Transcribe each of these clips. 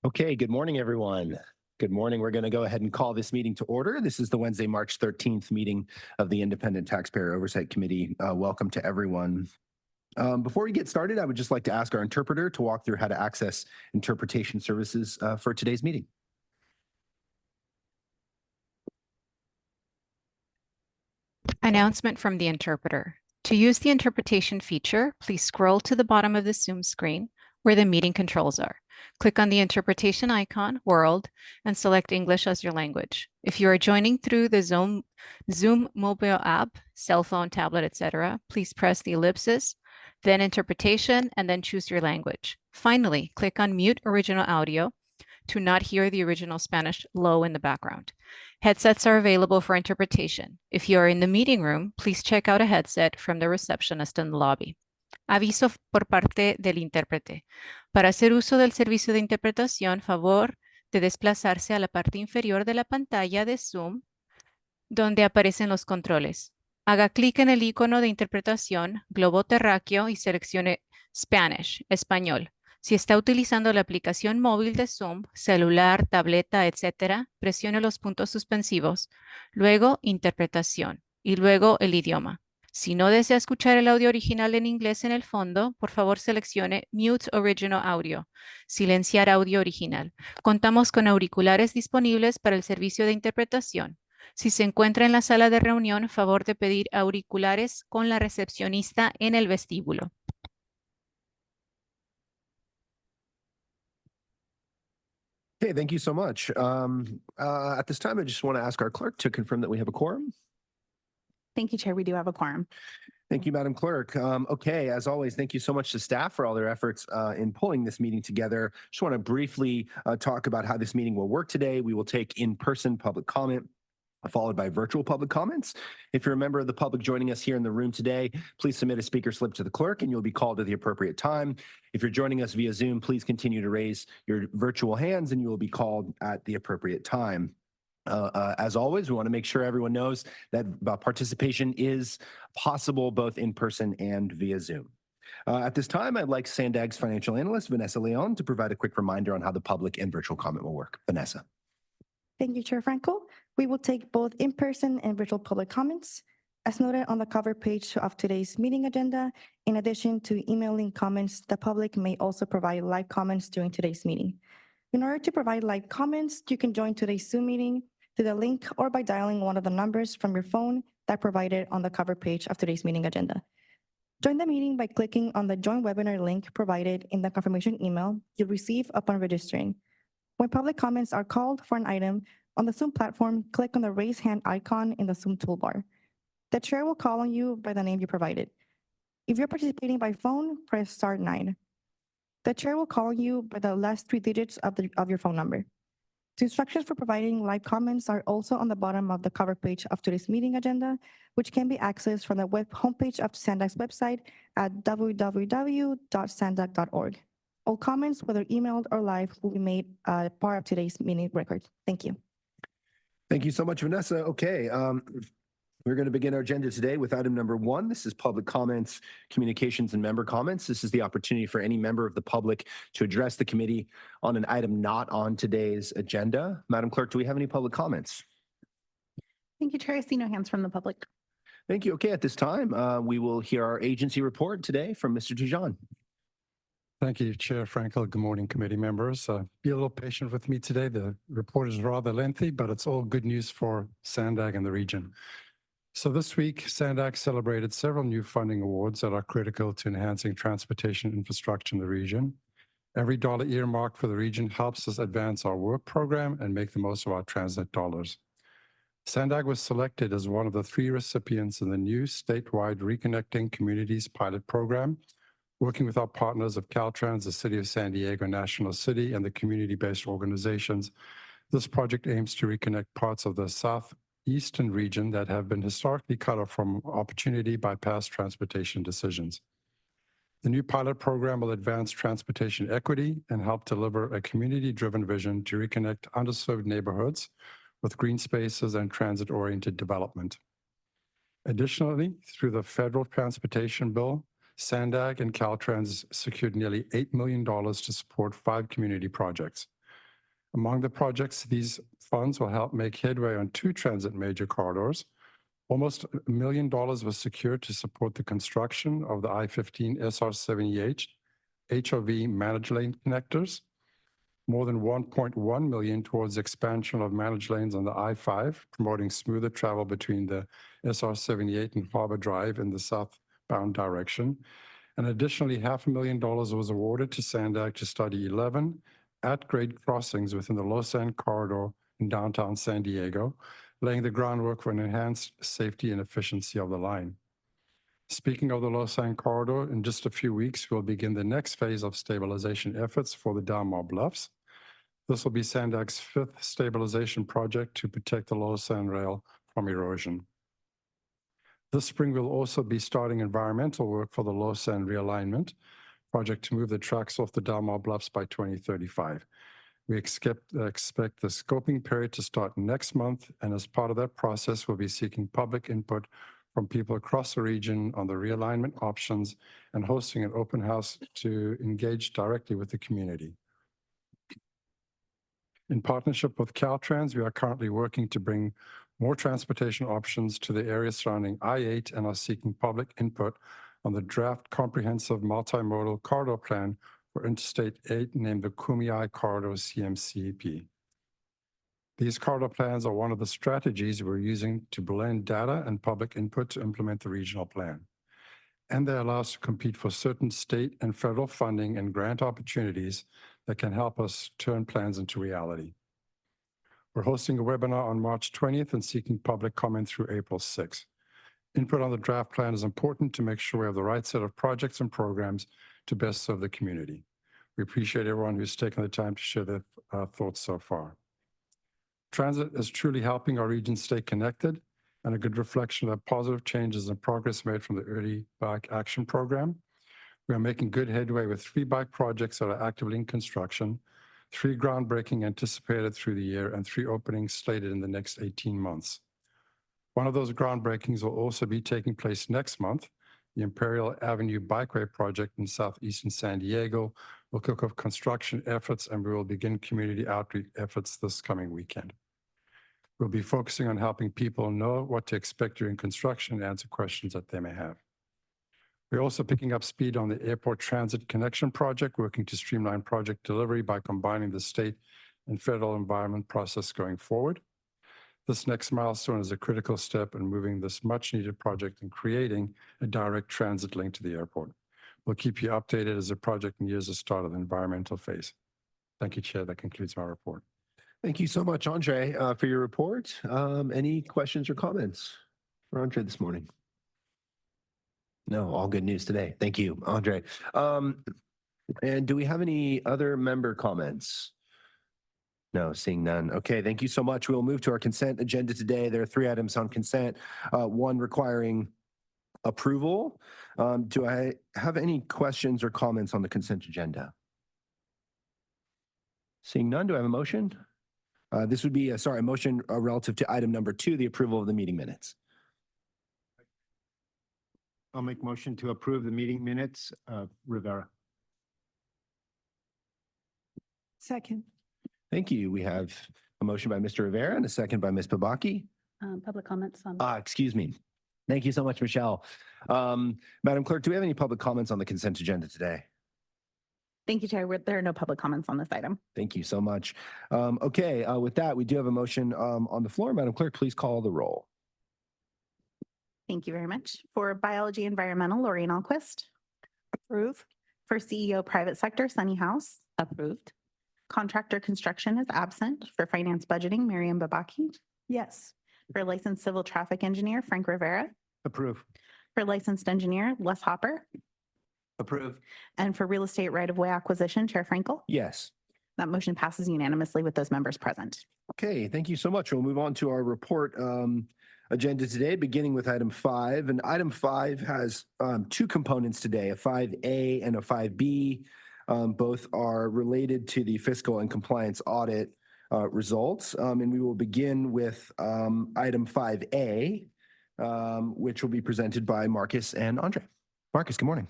Okay, good morning, everyone. Good morning. We're going to go ahead and call this meeting to order. This is the Wednesday, March 13th meeting of the Independent Taxpayer Oversight Committee. Welcome to everyone. Before we get started, I would just like to ask our interpreter to walk through how to access interpretation services for today's meeting. Announcement from the interpreter. To use the interpretation feature, please scroll to the bottom of the Zoom screen where the meeting controls are. Click on the interpretation icon, World, and select English as your language. If you are joining through the Zoom mobile app, cell phone, tablet, etc., please press the ellipsis, then interpretation, and then choose your language. Finally, click on Mute Original Audio to not hear the original Spanish low in the background. Headsets are available for interpretation. If you are in the meeting room, please check out a headset from the receptionist in the lobby. Aviso por parte del intérprete. Para hacer uso del servicio de interpretación, favor de desplazarse a la parte inferior de la pantalla de Zoom, donde aparecen los controles. Haga clic en el icono de interpretación, globo terráqueo, y seleccione Spanish, español. Si está utilizando la aplicación móvil de Zoom, celular, tableta, etc., presione los puntos suspensivos, luego interpretación y luego el idioma. Si no desea escuchar el audio original en inglés en el fondo, por favor seleccione Mute Original Audio, silenciar audio original. Contamos con auriculares disponibles para el servicio de interpretación. Si se encuentra en la sala de reunión, favor de pedir auriculares con la recepcionista en el vestíbulo. Okay, thank you so much. At this time, I just want to ask our clerk to confirm that we have a quorum. Thank you, Chair. We do have a quorum. Thank you, Madam Clerk. Okay, as always, thank you so much to staff for all their efforts in pulling this meeting together. Just want to briefly talk about how this meeting will work today. We will take in-person public comment, followed by virtual public comments. If you're a member of the public joining us here in the room today, please submit a speaker slip to the clerk and you'll be called at the appropriate time. If you're joining us via Zoom, please continue to raise your virtual hands and you will be called at the appropriate time. As always, we want to make sure everyone knows that participation is possible both in person and via Zoom. At this time, I'd like SANDAG's financial analyst, Vanessa Leon, to provide a quick reminder on how the public and virtual comment will work. Vanessa. Thank you, Chair Franco. We will take both in-person and virtual public comments. As noted on the cover page of today's meeting agenda, in addition to emailing comments, the public may also provide live comments during today's meeting. In order to provide live comments, you can join today's Zoom meeting through the link or by dialing one of the numbers from your phone that provided on the cover page of today's meeting agenda. Join the meeting by clicking on the Join Webinar link provided in the confirmation email you'll receive upon registering. When public comments are called for an item on the Zoom platform, click on the Raise Hand icon in the Zoom toolbar. The chair will call on you by the name you provided. If you're participating by phone, press star 9. The chair will call you by the last 3 digits of your phone number. The instructions for providing live comments are also on the bottom of the cover page of today's meeting agenda, which can be accessed from the web homepage of SANDAG's website at www.sandag.org. All comments, whether emailed or live, will be made part of today's meeting record. Thank you. Thank you so much, Vanessa. Okay, we're going to begin our agenda today with item number 1. This is public comments, communications, and member comments. This is the opportunity for any member of the public to address the committee on an item not on today's agenda. Madam Clerk, do we have any public comments? Thank you, Chair. I see no hands from the public. Thank you. Okay, at this time, we will hear our agency report today from Mr. Tujan. Thank you, Chair Frankel. Good morning, committee members. Be a little patient with me today. The report is rather lengthy, but it's all good news for SANDAG and the region. So this week, SANDAG celebrated several new funding awards that are critical to enhancing transportation infrastructure in the region. Every dollar earmarked for the region helps us advance our work program and make the most of our TransNet dollars. SANDAG was selected as one of the 3 recipients in the new statewide Reconnecting Communities pilot program, working with our partners of Caltrans, the City of San Diego National City, and the community-based organizations. This project aims to reconnect parts of the southeastern region that have been historically cut off from opportunity by past transportation decisions. The new pilot program will advance transportation equity and help deliver a community-driven vision to reconnect underserved neighborhoods with green spaces and transit-oriented development. Additionally, through the federal transportation bill, SANDAG and Caltrans secured nearly $8 million to support 5 community projects. Among the projects, these funds will help make headway on 2 transit major corridors. Almost $1 million was secured to support the construction of the I-15 SR70H HOV managed lane connectors. More than $1.1 million towards expansion of managed lanes on the I-5, promoting smoother travel between the SR78 and Harbor Drive in the southbound direction. And additionally, $500,000 was awarded to SANDAG to study 11 at-grade crossings within the Lausanne corridor in downtown San Diego, laying the groundwork for an enhanced safety and efficiency of the line. Speaking of the Lausanne corridor, in just a few weeks, we'll begin the next phase of stabilization efforts for the Dalmar Bluffs. This will be SANDAG's 5th stabilization project to protect the Lausanne rail from erosion. This spring, we'll also be starting environmental work for the Lausanne realignment project to move the tracks off the Dalmar Bluffs by 2035. We expect the scoping period to start next month, and as part of that process, we'll be seeking public input from people across the region on the realignment options and hosting an open house to engage directly with the community. In partnership with Caltrans, we are currently working to bring more transportation options to the area surrounding I-8 and are seeking public input on the draft comprehensive multimodal corridor plan for Interstate 8 named the Kumeyaay Corridor CMCP. These corridor plans are one of the strategies we're using to blend data and public input to implement the regional plan. And they allow us to compete for certain state and federal funding and grant opportunities that can help us turn plans into reality. We're hosting a webinar on March 20th and seeking public comment through April 6th. Input on the draft plan is important to make sure we have the right set of projects and programs to best serve the community. We appreciate everyone who's taken the time to share their thoughts so far. Transit is truly helping our region stay connected and a good reflection of positive changes and progress made from the Early Bike Action Program. We are making good headway with 3 bike projects that are actively in construction, 3 groundbreaking anticipated through the year, and 3 openings slated in the next 18 months. One of those groundbreakings will also be taking place next month. The Imperial Avenue Bikeway project in southeastern San Diego will kick off construction efforts, and we will begin community outreach efforts this coming weekend. We'll be focusing on helping people know what to expect during construction and answer questions that they may have. We're also picking up speed on the Airport Transit Connection project, working to streamline project delivery by combining the state and federal environment process going forward. This next milestone is a critical step in moving this much-needed project and creating a direct transit link to the airport. We'll keep you updated as the project nears the start of the environmental phase. Thank you, Chair. That concludes my report. Thank you so much, Andre, for your report. Any questions or comments for Andre this morning? No, all good news today. Thank you, Andre. And do we have any other member comments? No, seeing none. Okay, thank you so much. We'll move to our consent agenda today. There are 3 items on consent, 1 requiring approval. Do I have any questions or comments on the consent agenda? Seeing none, do I have a motion? This would be, a motion relative to item number 2, the approval of the meeting minutes. I'll make motion to approve the meeting minutes. Rivera. Second. Thank you. We have a motion by Mr. Rivera and a second by Ms. Babaki. Public comments on. Excuse me. Thank you so much, Michelle. Madam Clerk, do we have any public comments on the consent agenda today? Thank you, Chair. There are no public comments on this item. Thank you so much. Okay, with that, we do have a motion on the floor. Madam Clerk, please call the roll. Thank you very much. For Biology Environmental, Lorraine Alquist. Approve. For CEO Private Sector, Sunny House. Approved. Contractor Construction is absent. For Finance Budgeting, Miriam Babaki. Yes. For Licensed Civil Traffic Engineer, Frank Rivera. Approve. For Licensed Engineer, Les Hopper. Approve. And for Real Estate Right-of-Way Acquisition, Chair Frankel. Yes. That motion passes unanimously with those members present. Okay, thank you so much. We'll move on to our report agenda today, beginning with item 5. And item 5 has 2 components today, a 5A and a 5B. Both are related to the fiscal and compliance audit results. And we will begin with item 5A, which will be presented by Marcus and Andre. Marcus, good morning.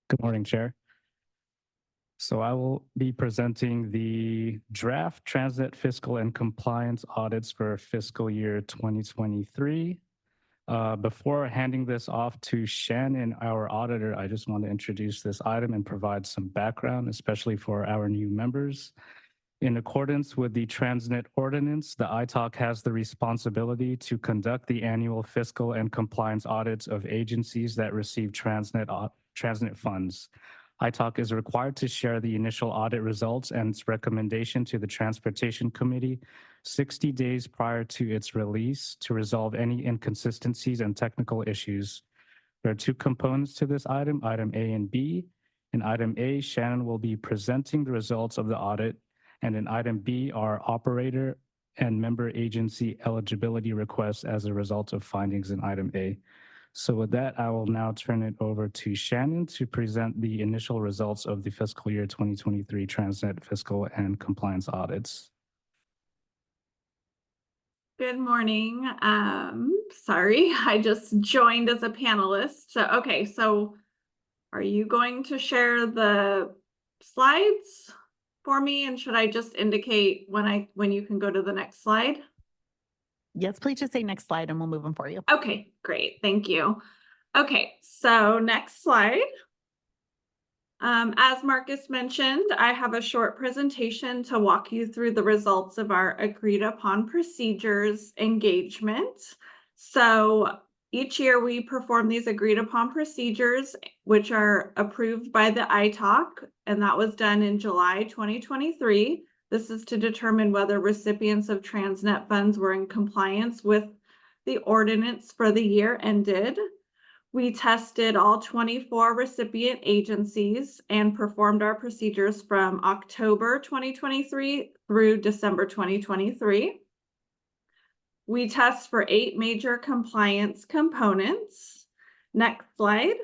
Good morning, Chair. So I will be presenting the draft TransNet fiscal and compliance audits for fiscal year 2023. Before handing this off to Shannon, our auditor, I just want to introduce this item and provide some background, especially for our new members. In accordance with the TransNet ordinance, the ITALC has the responsibility to conduct the annual fiscal and compliance audits of agencies that receive TransNet funds. ITALC is required to share the initial audit results and its recommendation to the Transportation Committee 60 days prior to its release to resolve any inconsistencies and technical issues. There are two components to this item A and B. In item A, Shannon will be presenting the results of the audit, and in item B are operator and member agency eligibility requests as a result of findings in item A. So with that, I will now turn it over to Shannon to present the initial results of the fiscal year 2023 TransNet fiscal and compliance audits. Good morning. Sorry, I just joined as a panelist. So, okay, so are you going to share the slides for me? And should I just indicate when you can go to the next slide? Yes, please just say next slide and we'll move them for you. Okay, great. Thank you. Okay, so next slide. As Marcus mentioned, I have a short presentation to walk you through the results of our agreed upon procedures engagement. So each year we perform these agreed upon procedures, which are approved by the ITALC, and that was done in July 2023. This is to determine whether recipients of TransNet funds were in compliance with the ordinance for the year ended. We tested all 24 recipient agencies and performed our procedures from October 2023 through December 2023. We test for 8 major compliance components. Next slide.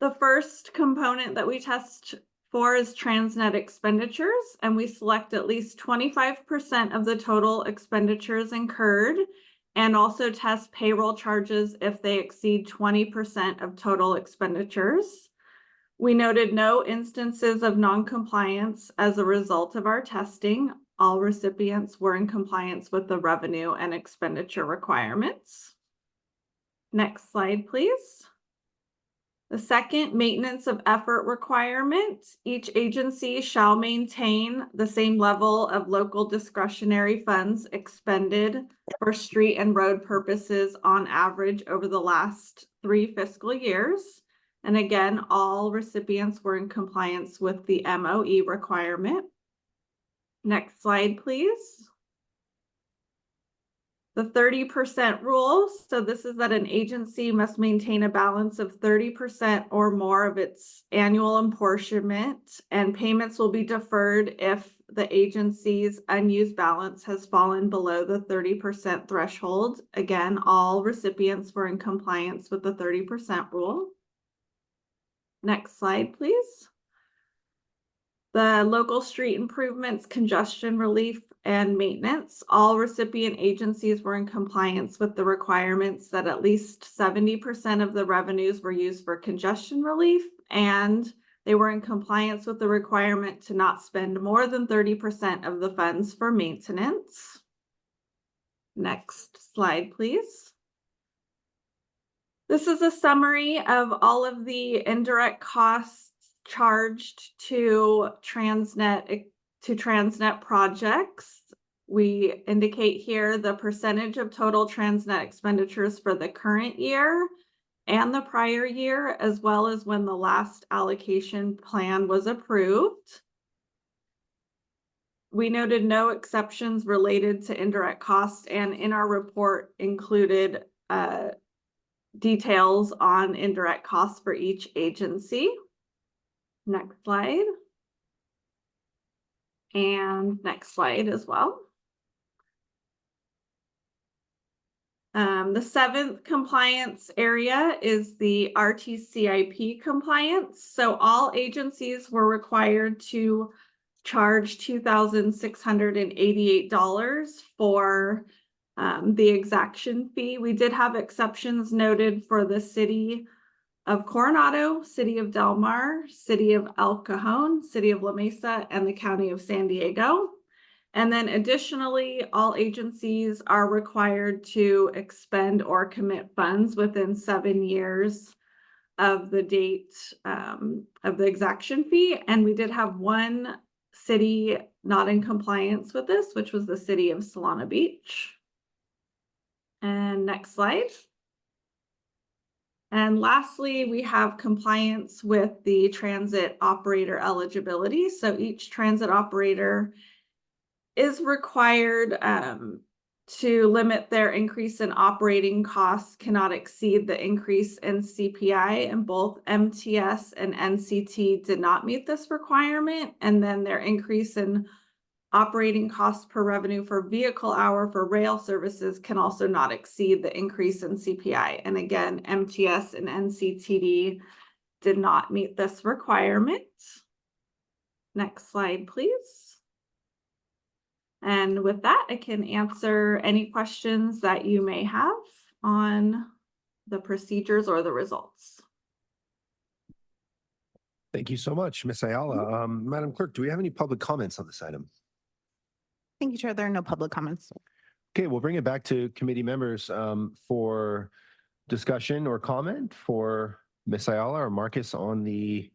The first component that we test for is TransNet expenditures, and we select at least 25% of the total expenditures incurred, and also test payroll charges if they exceed 20% of total expenditures. We noted no instances of non-compliance as a result of our testing. All recipients were in compliance with the revenue and expenditure requirements. Next slide, please. The second, maintenance of effort requirement. Each agency shall maintain the same level of local discretionary funds expended for street and road purposes on average over the last 3 fiscal years. And again, all recipients were in compliance with the MOE requirement. Next slide, please. The 30% rule. So this is that an agency must maintain a balance of 30% or more of its annual apportionment, and payments will be deferred if the agency's unused balance has fallen below the 30% threshold. Again, all recipients were in compliance with the 30% rule. Next slide, please. The local street improvements, congestion relief, and maintenance. All recipient agencies were in compliance with the requirements that at least 70% of the revenues were used for congestion relief, and they were in compliance with the requirement to not spend more than 30% of the funds for maintenance. Next slide, please. This is a summary of all of the indirect costs charged to TransNet projects. We indicate here the percentage of total TransNet expenditures for the current year and the prior year, as well as when the last allocation plan was approved. We noted no exceptions related to indirect costs, and in our report included details on indirect costs for each agency. Next slide. And next slide as well. The 7th compliance area is the RTCIP compliance. So all agencies were required to charge $2,688 for the exaction fee. We did have exceptions noted for the city of Coronado, City of Del Mar, City of El Cajon, City of La Mesa, and the County of San Diego. And then additionally, all agencies are required to expend or commit funds within 7 years of the date of the exaction fee. And we did have one city not in compliance with this, which was the city of Solana Beach. And next slide. And lastly, we have compliance with the transit operator eligibility. So each transit operator is required to limit their increase in operating costs cannot exceed the increase in CPI, and both MTS and NCT did not meet this requirement. And then their increase in operating costs per revenue for vehicle hour for rail services can also not exceed the increase in CPI. And again, MTS and NCTD did not meet this requirement. Next slide, please. And with that, I can answer any questions that you may have on the procedures or the results. Thank you so much, Ms. Ayala. Madam Clerk, do we have any public comments on this item? Thank you, Chair. There are no public comments. Okay, we'll bring it back to committee members for discussion or comment for Ms. Ayala or Marcus on the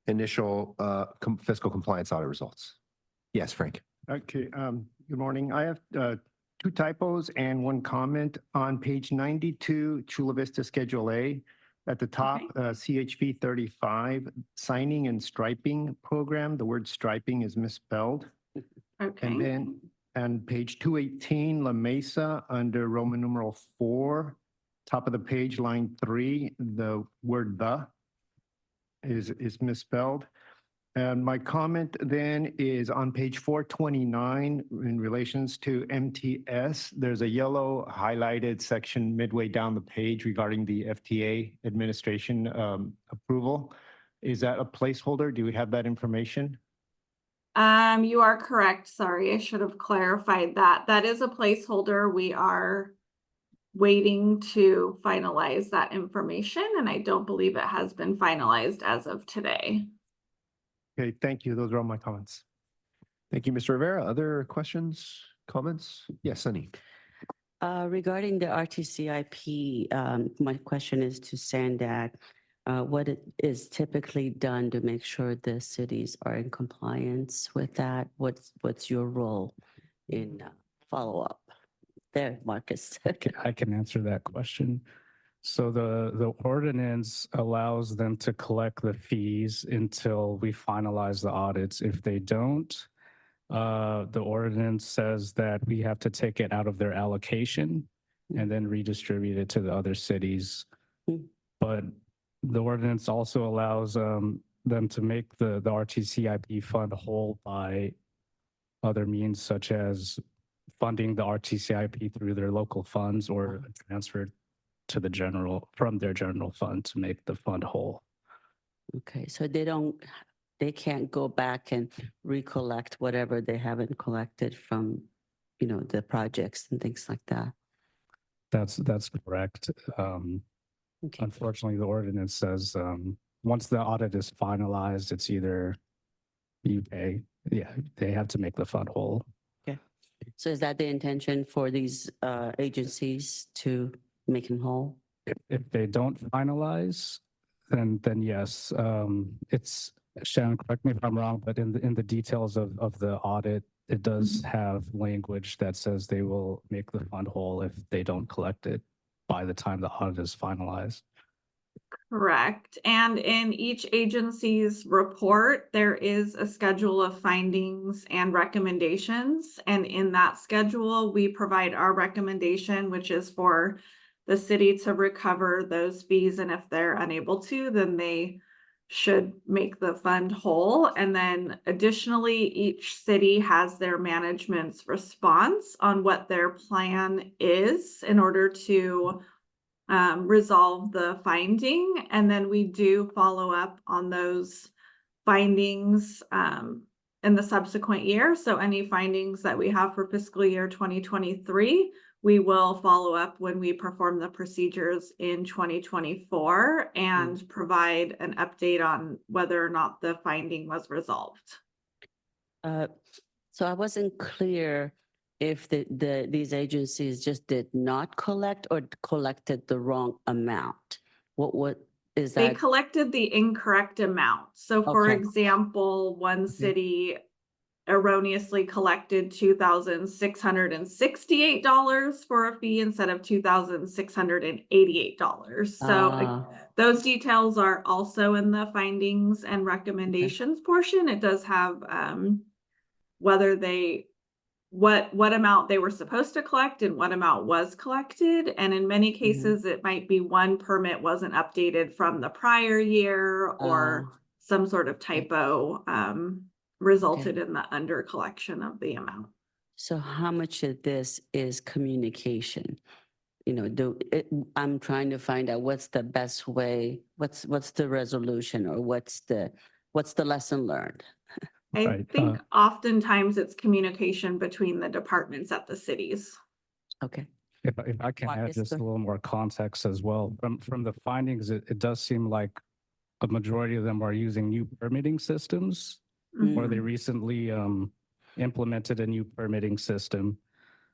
initial fiscal compliance audit results. Yes, Frank. Okay, good morning. I have 2 typos and 1 comment on page 92, Chula Vista Schedule A. At the top, CHV 35, signing and striping program. The word striping is misspelled. Okay. And then on page 218, La Mesa, under Roman numeral 4, top of the page, line 3, the word the is misspelled. And my comment then is on page 429 in relations to MTS. There's a yellow highlighted section midway down the page regarding the FTA administration approval. Is that a placeholder? Do we have that information? You are correct. Sorry, I should have clarified that. That is a placeholder. We are waiting to finalize that information, and I don't believe it has been finalized as of today. Okay, thank you. Those are all my comments. Thank you, Mr. Rivera. Other questions, comments? Yes, Sunny. Regarding the RTCIP, my question is to SANDAG. What is typically done to make sure the cities are in compliance with that? What's your role in follow-up? There, Marcus. I can answer that question. So the ordinance allows them to collect the fees until we finalize the audits. If they don't, the ordinance says that we have to take it out of their allocation and then redistribute it to the other cities. But the ordinance also allows them to make the RTCIP fund whole by other means, such as funding the RTCIP through their local funds or transfer to the from their general fund to make the fund whole. Okay, so they can't go back and recollect whatever they haven't collected from, the projects and things like that. That's correct. Okay. Unfortunately, the ordinance says once the audit is finalized, it's either you pay. Yeah, they have to make the fund whole. Okay. So is that the intention for these agencies to make them whole? If they don't finalize, then yes. It's Shannon, correct me if I'm wrong, but in the details of the audit, it does have language that says they will make the fund whole if they don't collect it by the time the audit is finalized. Correct. And in each agency's report, there is a schedule of findings and recommendations. And in that schedule, we provide our recommendation, which is for the city to recover those fees. And if they're unable to, then they should make the fund whole. And then additionally, each city has their management's response on what their plan is in order to resolve the finding. And then we do follow up on those findings in the subsequent year. So any findings that we have for fiscal year 2023, We will follow up when we perform the procedures in 2024 and provide an update on whether or not the finding was resolved. So I wasn't clear if these agencies just did not collect or collected the wrong amount. What is They that? collected the incorrect amount. So for Okay. example, one city erroneously collected $2,668 for a fee instead of $2,688. So those details are also in the findings and recommendations portion. It does have whether what amount they were supposed to collect and what amount was collected. And in many cases, it might be one permit wasn't updated from the prior year or some sort of typo resulted in the under collection of the amount. So how much of this is communication? You know, I'm trying to find out what's the best way, what's the resolution, or what's the lesson learned? I think oftentimes it's communication between the departments at the cities. Okay. If I can add just a little more context as well. From the findings, it does seem like a majority of them are using new permitting systems, or they recently implemented a new permitting system.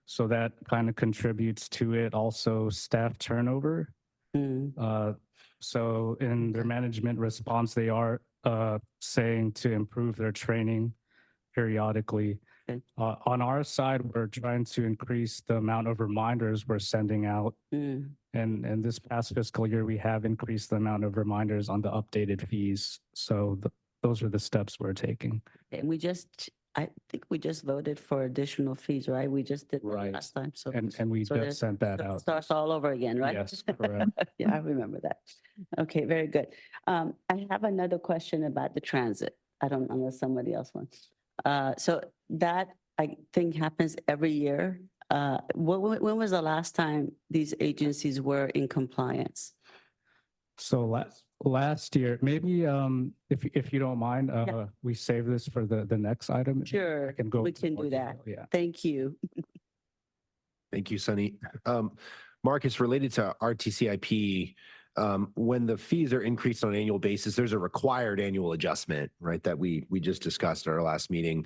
So that kind of contributes to it. Also, staff turnover. So in their management response, they are saying to improve their training periodically. On our side, we're trying to increase the amount of reminders we're sending out. And this past fiscal year, we have increased the amount of reminders on the updated fees. So those are the steps we're taking. And I think we just voted for additional fees, right? We just did that Right. last time. So And we just sent that out. Starts all over again, right? Yes, correct. Yeah, I remember that. Okay, very good. I have another question about the transit. I don't know if somebody else wants. So that I think happens every year. When was the last time these agencies were in compliance? So last year, maybe if you don't mind, we save this for the next item. Sure, I can go we into can more do that. detail, yeah. Thank you. Thank you, Sunny. Marcus, related to RTCIP, when the fees are increased on an annual basis, there's a required annual adjustment, right, that we just discussed at our last meeting.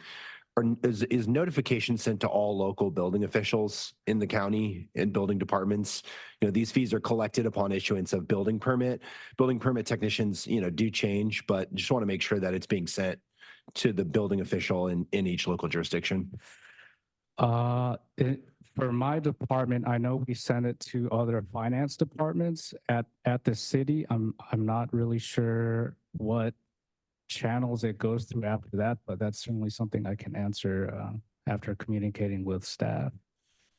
Is notification sent to all local building officials in the county and building departments? You know, these fees are collected upon issuance of building permit. Building permit technicians, you know, do change, but just want to make sure that it's being sent to the building official in each local jurisdiction. For my department, I know we send it to other finance departments at the city. I'm not really sure what channels it goes through after that, but that's certainly something I can answer after communicating with staff.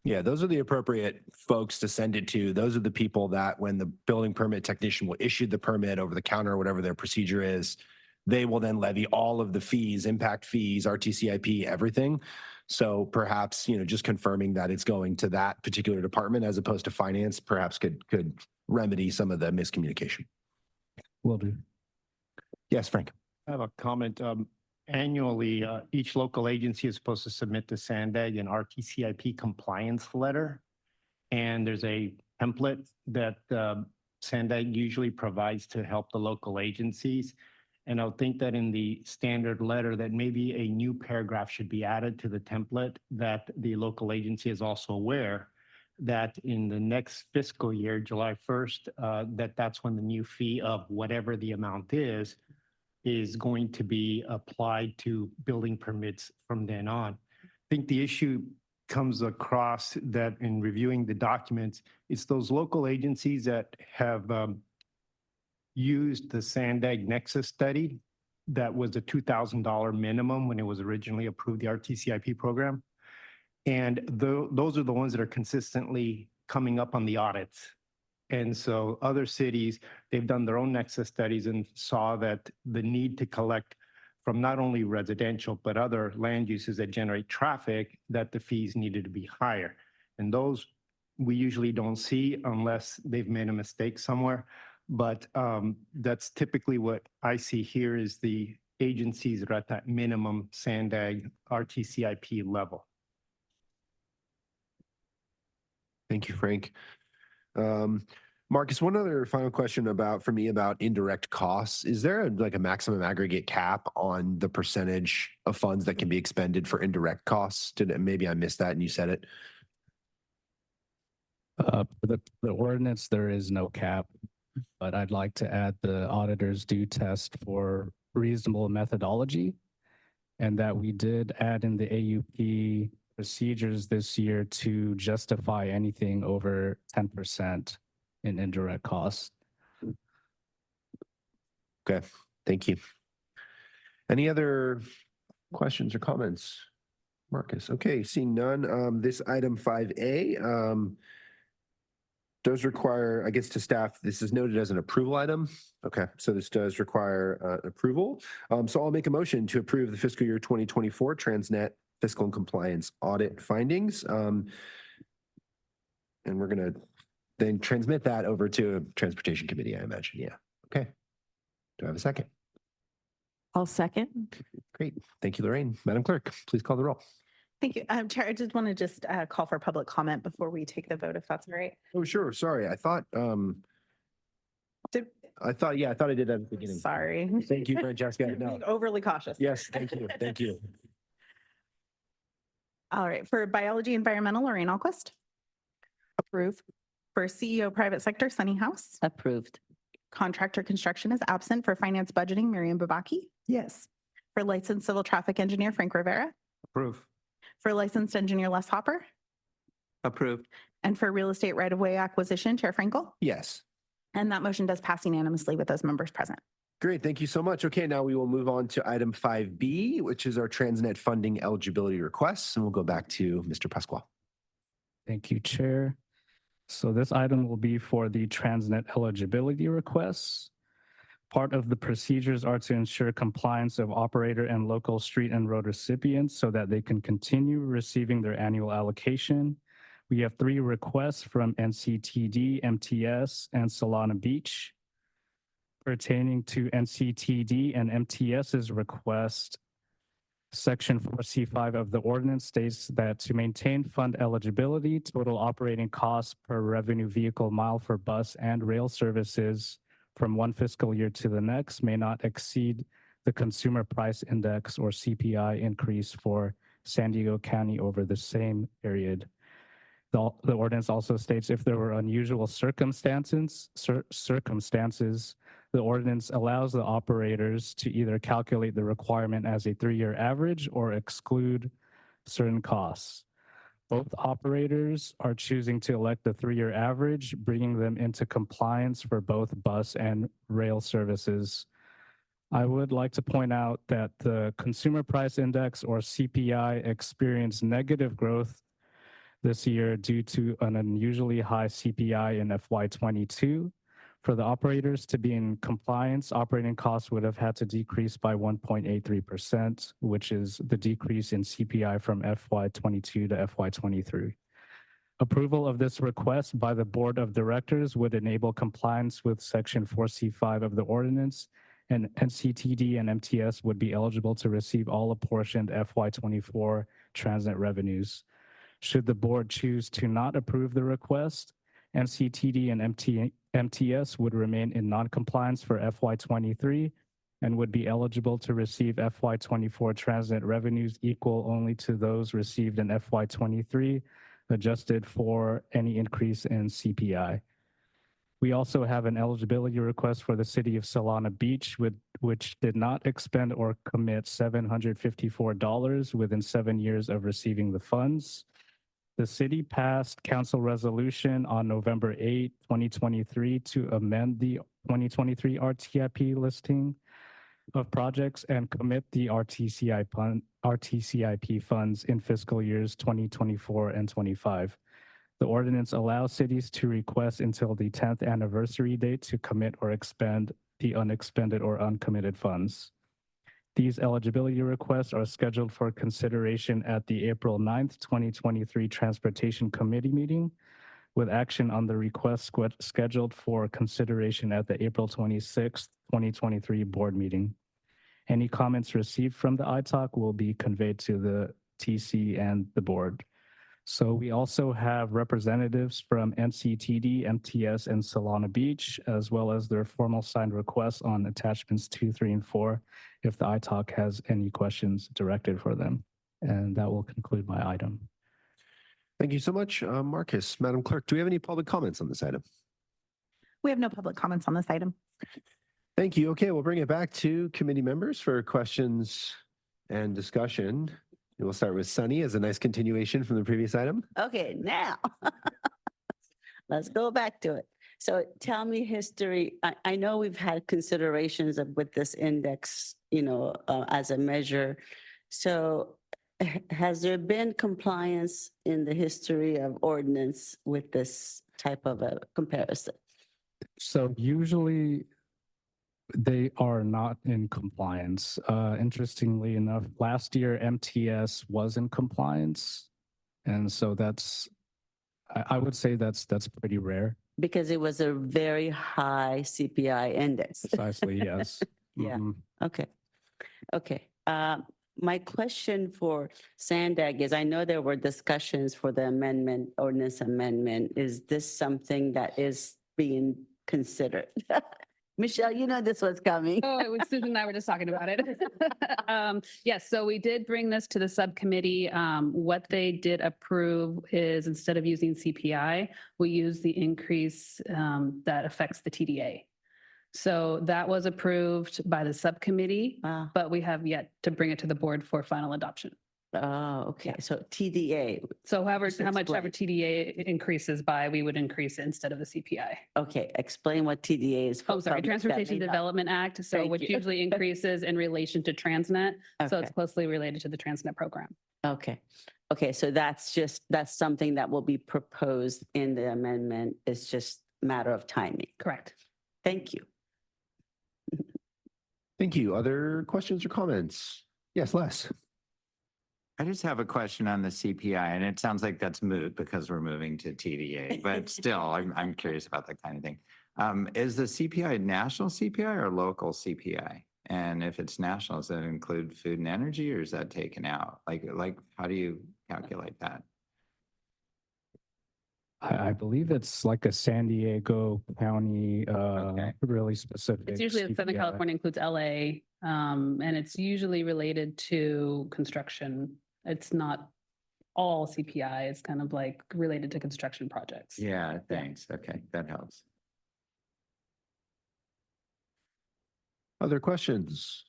Yeah, those are the appropriate folks to send it to. Those are the people that when the building permit technician will issue the permit over the counter or whatever their procedure is, they will then levy all of the fees, impact fees, RTCIP, everything. So perhaps, you know, just confirming that it's going to that particular department as opposed to finance perhaps could remedy some of the miscommunication. Will do. Yes, Frank. I have a comment. Annually, each local agency is supposed to submit to SANDAG an RTCIP compliance letter. And there's a template that SANDAG usually provides to help the local agencies. And I would think that in the standard letter that maybe a new paragraph should be added to the template that the local agency is also aware that in the next fiscal year, July 1st, that's when the new fee of whatever the amount is going to be applied to building permits from then on. I think the issue comes across that in reviewing the documents, it's those local agencies that have used the SANDAG Nexus study that was a $2,000 minimum when it was originally approved, the RTCIP program. And those are the ones that are consistently coming up on the audits. And so other cities, they've done their own Nexus studies and saw that the need to collect from not only residential, but other land uses that generate traffic, that the fees needed to be higher. And those we usually don't see unless they've made a mistake somewhere. But that's typically what I see here is the agencies that are at that minimum SANDAG RTCIP level. Thank you, Frank. Marcus, one other final question for me about indirect costs. Is there a maximum aggregate cap on the percentage of funds that can be expended for indirect costs? Maybe I missed that and you said it. For the ordinance, there is no cap, but I'd like to add the auditors do test for reasonable methodology, and that we did add in the AUP procedures this year to justify anything over 10% in indirect costs. Okay, thank you. Any other questions or comments? Marcus, okay, seeing none. This item 5A does require, I guess to staff, this is noted as an approval item. Okay, so this does require approval. So I'll make a motion to approve the fiscal year 2024 TransNet fiscal and compliance audit findings. And we're going to then transmit that over to a transportation committee, I imagine. Yeah. Okay. Do I have a second? I'll second. Great. Thank you, Lorraine. Madam Clerk, please call the roll. Thank you. Chair, I just want to just call for public comment before we take the vote, if that's all right. Oh, sure. Sorry. I thought I thought I did that at the beginning. Sorry. Thank you, Francesca. No. Being overly cautious. Yes, thank you. Thank you. All right. For biology environmental, Lorraine Alquist. Approve. For CEO private sector, Sunny House. Approved. Contractor construction is absent. For finance budgeting, Miriam Babaki. Yes. For licensed civil traffic engineer, Frank Rivera. Approve. For licensed engineer, Les Hopper. Approved. And for real estate right-of-way acquisition, Chair Frankel. Yes. And that motion does pass unanimously with those members present. Great. Thank you so much. Okay, now we will move on to item 5B, which is our TransNet funding eligibility requests. And we'll go back to Mr. Pasquale. Thank you, Chair. So this item will be for the TransNet eligibility requests. Part of the procedures are to ensure compliance of operator and local street and road recipients so that they can continue receiving their annual allocation. We have 3 requests from NCTD, MTS, and Solana Beach. Pertaining to NCTD and MTS's request, Section 4C5 of the ordinance states that to maintain fund eligibility, total operating costs per revenue vehicle mile for bus and rail services from one fiscal year to the next may not exceed the Consumer Price Index or CPI increase for San Diego County over the same period. The ordinance also states if there were unusual circumstances, the ordinance allows the operators to either calculate the requirement as a 3-year average or exclude certain costs. Both operators are choosing to elect the 3-year average, bringing them into compliance for both bus and rail services. I would like to point out that the Consumer Price Index or CPI experienced negative growth this year due to an unusually high CPI in FY22. For the operators to be in compliance, operating costs would have had to decrease by 1.83%, which is the decrease in CPI from FY22 to FY23. Approval of this request by the Board of Directors would enable compliance with Section 4C5 of the ordinance, and NCTD and MTS would be eligible to receive all apportioned FY24 TransNet revenues. Should the board choose to not approve the request, NCTD and MTS would remain in non-compliance for FY23 and would be eligible to receive FY24 TransNet revenues equal only to those received in FY23, adjusted for any increase in CPI. We also have an eligibility request for the city of Solana Beach, which did not expend or commit $754 within 7 years of receiving the funds. The city passed council resolution on November 8, 2023 to amend the 2023 RTIP listing of projects and commit the RTCIP funds in fiscal years 2024 and 25. The ordinance allows cities to request until the 10th anniversary date to commit or expend the unexpended or uncommitted funds. These eligibility requests are scheduled for consideration at the April 9th, 2023 Transportation Committee meeting, with action on the request scheduled for consideration at the April 26th, 2023 board meeting. Any comments received from the ITALK will be conveyed to the TC and the board. So we also have representatives from NCTD, MTS, and Solana Beach, as well as their formal signed requests on attachments 2, 3, and 4, if the ITALC has any questions directed for them. And that will conclude my item. Thank you so much, Marcus. Madam Clerk, do we have any public comments on this item? We have no public comments on this item. Thank you. Okay, we'll bring it back to committee members for questions and discussion. We'll start with Sunny as a nice continuation from the previous item. Okay, now let's go back to it. So tell me history. I know we've had considerations with this index, as a measure. So has there been compliance in the history of ordinance with this type of a comparison? So usually they are not in compliance. Interestingly enough, last year MTS was in compliance. And so I would say that's pretty rare. Because it was a very high CPI index. Precisely, yes. Yeah. Mhm. Okay. Okay. My question for SANDAG is, I know there were discussions for the ordinance amendment. Is this something that is being considered? Michelle, you know this was coming. Oh, Susan and I were just talking about it. Yes, so we did bring this to the subcommittee. What they did approve is, instead of using CPI, we use the increase that affects the TDA. So that was approved by the subcommittee, but we have yet to bring it to the board for final adoption. Oh, okay. So TDA. So how much explain. ever TDA increases by, we would increase it instead of the CPI. Okay, explain what TDA is. Oh, sorry, Transportation Development Act. So Thank which you. usually increases in relation to TransNet. So Okay. it's closely related to the TransNet program. Okay. Okay, so that's something that will be proposed in the amendment. It's just a matter of timing. Correct. Thank you. Thank you. Other questions or comments? Yes, Les. I just have a question on the CPI, and it sounds like that's moot because we're moving to TDA, but still, I'm curious about that kind of thing. Is the CPI national CPI or local CPI? And if it's national, does that include food and energy, or is that taken out? Like how do you calculate that? I believe it's like a San Diego County, really specific. It's usually Southern CPI. California includes LA, and it's usually related to construction. It's not all CPI. It's kind of like related to construction projects. Yeah, thanks. Okay, that helps. Other questions,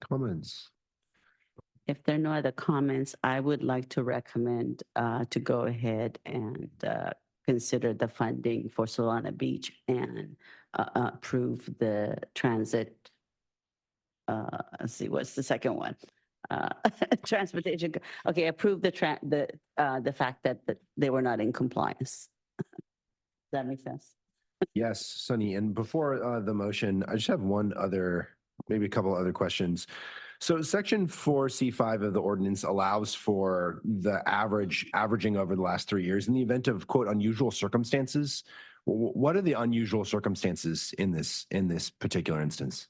comments? If there are no other comments, I would like to recommend to go ahead and consider the funding for Solana Beach and approve the transit. Let's see, what's the second one? Transportation. Okay, approve the fact that they were not in compliance. Does that make sense? Yes, Sunny. And before the motion, I just have maybe a couple other questions. So section 4C5 of the ordinance allows for the averaging over the last 3 years in the event of, quote, unusual circumstances. What are the unusual circumstances in this particular instance?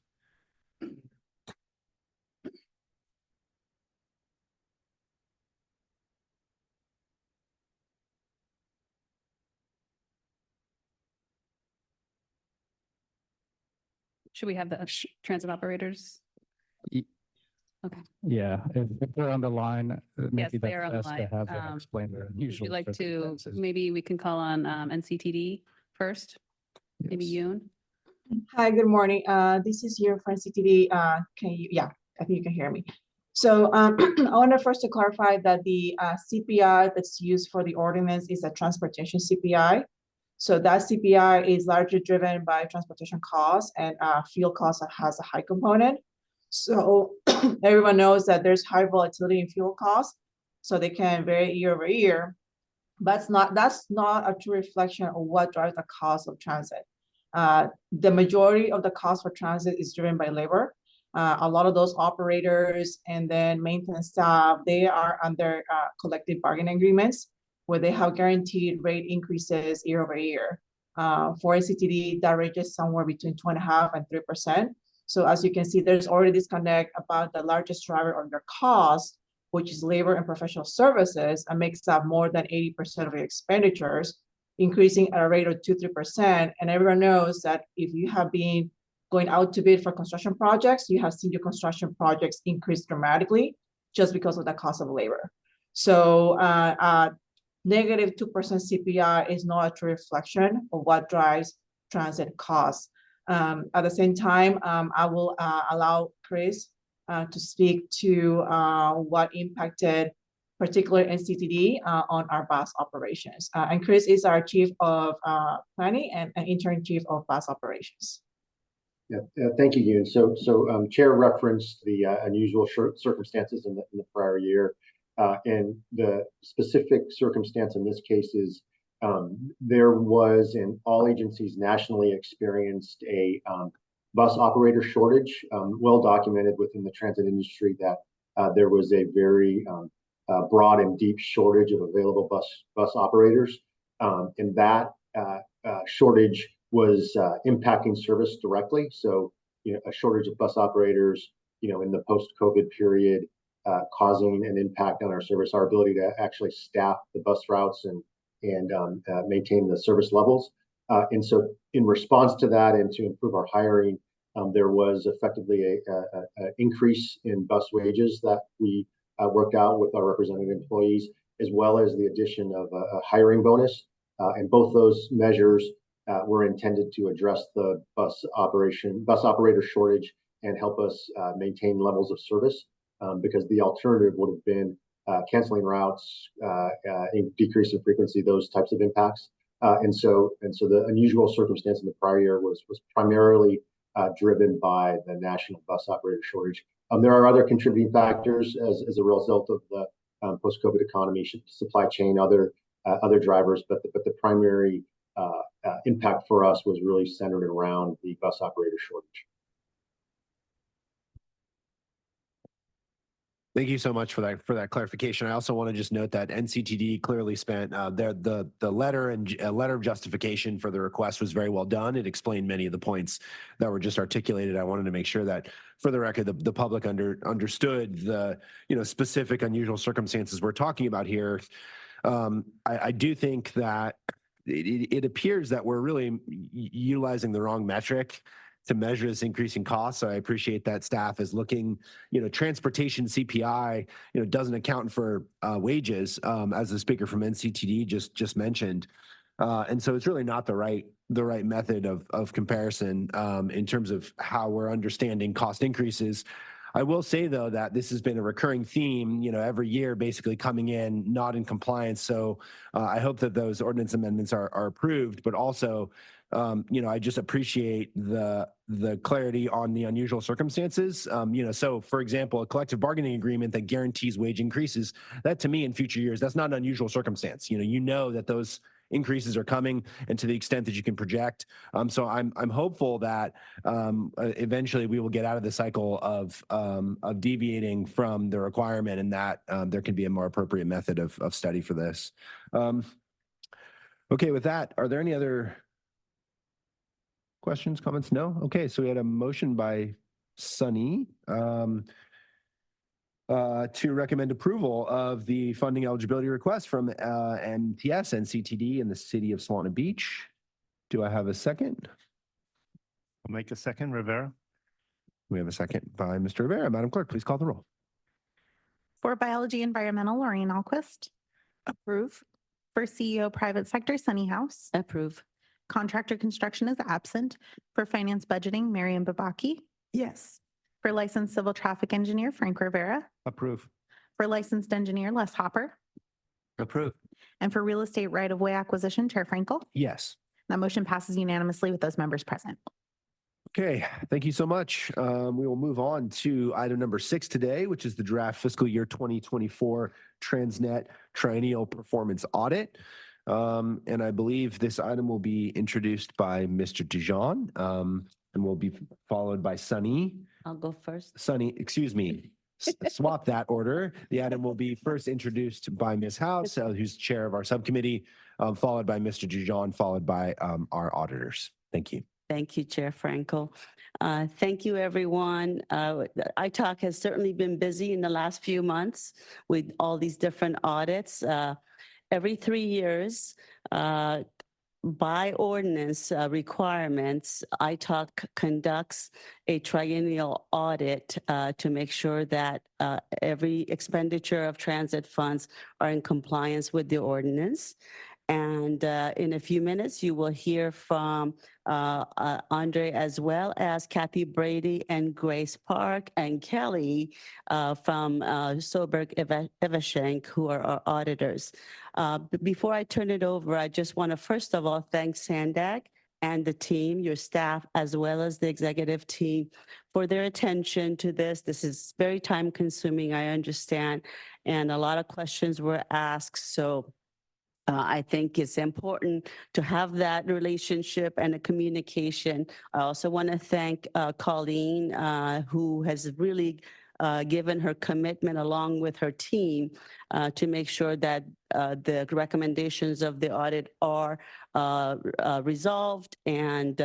Should we have the transit operators? Okay. Yeah, if they're on the line, maybe they are on the that's best to line. have them explain their Would usual you like to, circumstances. maybe we can call on NCTD first? Maybe Yes. Yoon? Hi, good morning. This is Yoon from CTD. Yeah, I think you can hear me. So I want to first to clarify that the CPI that's used for the ordinance is a transportation CPI. So that CPI is largely driven by transportation costs, and fuel costs has a high component. So everyone knows that there's high volatility in fuel costs, so they can vary year over year. But that's not a true reflection of what drives the cost of transit. The majority of the cost for transit is driven by labor. A lot of those operators and then maintenance staff, they are under collective bargaining agreements where they have guaranteed rate increases year over year. For NCTD, that ranges somewhere between 2.5% and 3%. So as you can see, there's already disconnect about the largest driver of your cost which is labor and professional services, and makes up more than 80% of your expenditures, increasing at a rate of 2-3%. And everyone knows that if you have been going out to bid for construction projects, you have seen your construction projects increase dramatically just because of the cost of labor. So negative 2% CPI is not a true reflection of what drives transit costs. At the same time, I will allow Chris to speak to what impacted particular NCTD on our bus operations. And Chris is our Chief of Planning and Interim Chief of Bus Operations. Yeah, thank you, Yoon. So Chair referenced the unusual circumstances in the prior year. And the specific circumstance in this case is there was, and all agencies nationally experienced a bus operator shortage, well documented within the transit industry that there was a very broad and deep shortage of available bus operators. And that shortage was impacting service directly. So, a shortage of bus operators, in the post-COVID period, causing an impact on our service, our ability to actually staff the bus routes and maintain the service levels. And so in response to that and to improve our hiring, there was effectively a increase in bus wages that we worked out with our represented employees, as well as the addition of a hiring bonus. And both those measures were intended to address the bus operator shortage and help us maintain levels of service, because the alternative would have been canceling routes, decrease in frequency, those types of impacts. And so the unusual circumstance in the prior year was primarily driven by the national bus operator shortage. There are other contributing factors as a result of the post-COVID economy, supply chain, other drivers, but the primary impact for us was really centered around the bus operator shortage. Thank you so much for that clarification. I also want to just note that NCTD clearly spent the letter of justification for the request was very well done. It explained many of the points that were just articulated. I wanted to make sure that, for the record, the public understood the specific unusual circumstances we're talking about here. I do think that it appears that we're really utilizing the wrong metric to measure this increasing cost. So I appreciate that staff is looking, transportation CPI, doesn't account for wages, as the speaker from NCTD just mentioned. And so it's really not the right method of comparison in terms of how we're understanding cost increases. I will say, though, that this has been a recurring theme, every year basically coming in not in compliance. So I hope that those ordinance amendments are approved, but also I just appreciate the clarity on the unusual circumstances. So for example, a collective bargaining agreement that guarantees wage increases, that to me in future years, that's not an unusual circumstance. That those increases are coming, and to the extent that you can project. So I'm hopeful that eventually we will get out of the cycle of deviating from the requirement, and that there can be a more appropriate method of study for this. Okay, with that, are there any other questions, comments? No? Okay, so we had a motion by Sunny to recommend approval of the funding eligibility request from MTS and CTD in the city of Solana Beach. Do I have a second? I'll make a second, Rivera. We have a second by Mr. Rivera. Madam Clerk, please call the roll. For Biology Environmental, Lorraine Alquist. Approve. For CEO Private Sector, Sunny House. Approve. Contractor Construction is absent. For Finance Budgeting, Mariam Babaki. Yes. For Licensed Civil Traffic Engineer, Frank Rivera. Approve. For Licensed Engineer, Les Hopper. Approve. And for Real Estate Right-of-Way Acquisition, Chair Frankel. Yes. That motion passes unanimously with those members present. Okay, thank you so much. We will move on to item number 6 today, which is the draft fiscal year 2024 TransNet Triennial Performance Audit. And I believe this item will be introduced by Mr. Dijon, and will be followed by Sunny. I'll go first. Sunny, excuse me. Swap that order. The item will be first introduced by Ms. House, who's chair of our subcommittee, followed by Mr. Dijon, followed by our auditors. Thank you. Thank you, Chair Frankel. Thank you, everyone. ITALK has certainly been busy in the last few months with all these different audits. Every 3 years, by ordinance requirements, ITALK conducts a triennial audit to make sure that every expenditure of transit funds are in compliance with the ordinance. And in a few minutes, you will hear from Andre, as well as Kathy Brady and Grace Park and Kelly from Soberg Evashenk, who are our auditors. Before I turn it over, I just want to first of all thank SANDAG and the team, your staff, as well as the executive team for their attention to this. This is very time consuming, I understand, and a lot of questions were asked. So I think it's important to have that relationship and a communication. I also want to thank Colleen, who has really given her commitment along with her team to make sure that the recommendations of the audit are resolved, and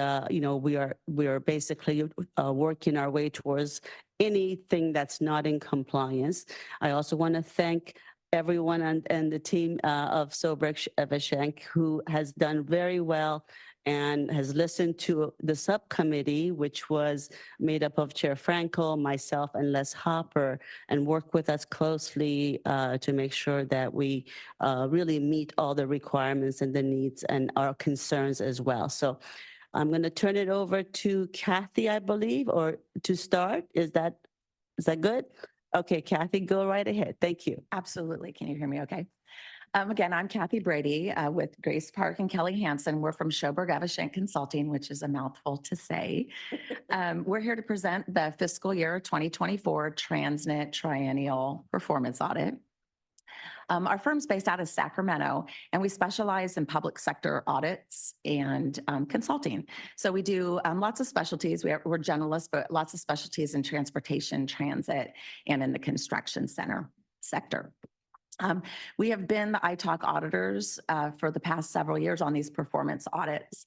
we are basically working our way towards anything that's not in compliance. I also want to thank everyone and the team of Soberg Evashenk, who has done very well and has listened to the subcommittee, which was made up of Chair Frankel, myself, and Les Hopper, and worked with us closely to make sure that we really meet all the requirements and the needs and our concerns as well. So I'm going to turn it over to Kathy, I believe, or to start. Is that good? Okay, Kathy, go right ahead. Thank you. Absolutely. Can you hear me okay? Again, I'm Kathy Brady with Grace Park and Kelly Hansen. We're from Soberg Evashenk Consulting, which is a mouthful to say. We're here to present the fiscal year 2024 TransNet Triennial Performance Audit. Our firm's based out of Sacramento, and we specialize in public sector audits and consulting. So we do lots of specialties. We're generalists, but lots of specialties in transportation, transit, and in the construction sector. We have been the ITALK auditors for the past several years on these performance audits,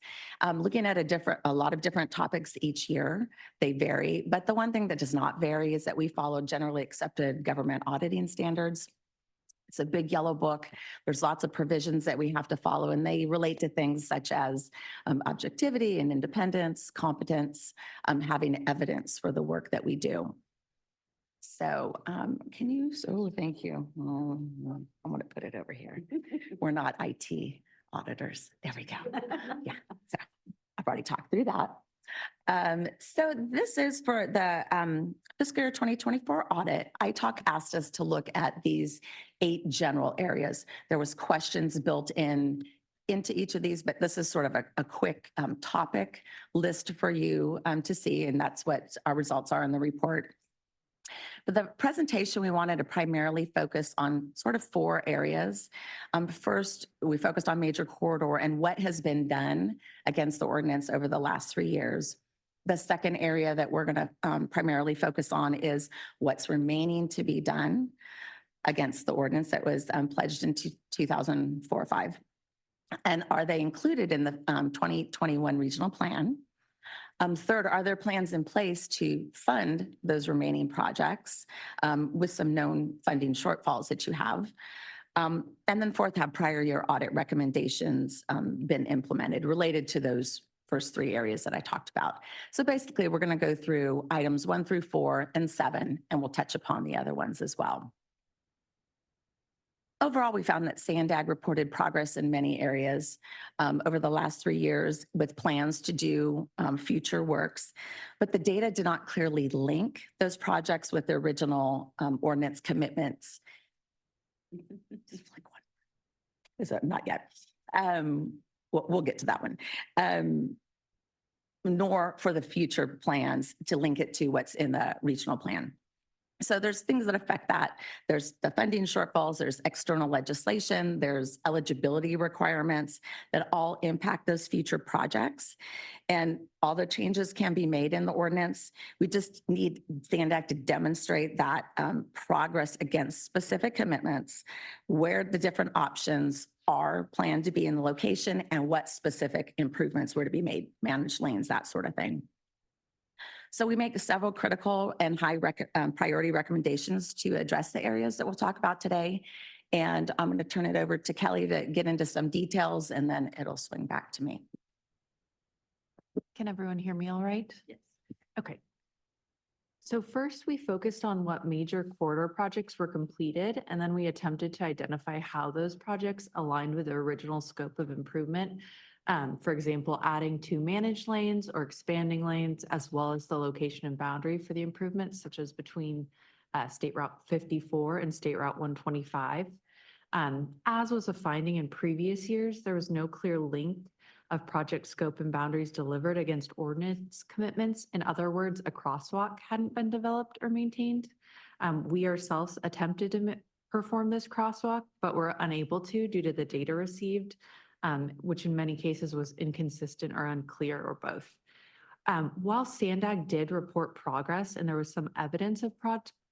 looking at a lot of different topics each year. They vary, but the one thing that does not vary is that we follow generally accepted government auditing standards. It's a big yellow book. There's lots of provisions that we have to follow, and they relate to things such as objectivity and independence, competence, having evidence for the work that we do. So thank you. I'm going to put it over here. We're not IT auditors. There we go. Yeah, so I've already talked through that. So this is for the fiscal year 2024 audit. ITALK asked us to look at these 8 general areas. There was questions built into each of these, but this is sort of a quick topic list for you to see, and that's what our results are in the report. For the presentation, we wanted to primarily focus on sort of 4 areas. First, we focused on major corridor and what has been done against the ordinance over the last 3 years. The second area that we're going to primarily focus on is what's remaining to be done against the ordinance that was pledged in 2004-05. And are they included in the 2021 regional plan? Third, are there plans in place to fund those remaining projects with some known funding shortfalls that you have? And then fourth, have prior year audit recommendations been implemented related to those first 3 areas that I talked about? So basically, we're going to go through items 1 through 4 and 7, and we'll touch upon the other ones as well. Overall, we found that SANDAG reported progress in many areas over the last 3 years with plans to do future works, but the data did not clearly link those projects with the original ordinance commitments. Is that not yet? We'll get to that one. Nor for the future plans to link it to what's in the regional plan. So there's things that affect that. There's the funding shortfalls, there's external legislation, there's eligibility requirements that all impact those future projects. And all the changes can be made in the ordinance. We just need SANDAG to demonstrate that progress against specific commitments, where the different options are planned to be in the location and what specific improvements were to be made, managed lanes, that sort of thing. So we make several critical and high priority recommendations to address the areas that we'll talk about today. And I'm going to turn it over to Kelly to get into some details, and then it'll swing back to me. Can everyone hear me all right? Yes. Okay. So first, we focused on what major corridor projects were completed, and then we attempted to identify how those projects aligned with the original scope of improvement. For example, adding 2 managed lanes or expanding lanes, as well as the location and boundary for the improvements, such as between State Route 54 and State Route 125. As was a finding in previous years, there was no clear link of project scope and boundaries delivered against ordinance commitments. In other words, a crosswalk hadn't been developed or maintained. We ourselves attempted to perform this crosswalk, but were unable to due to the data received, which in many cases was inconsistent or unclear or both. While SANDAG did report progress and there was some evidence of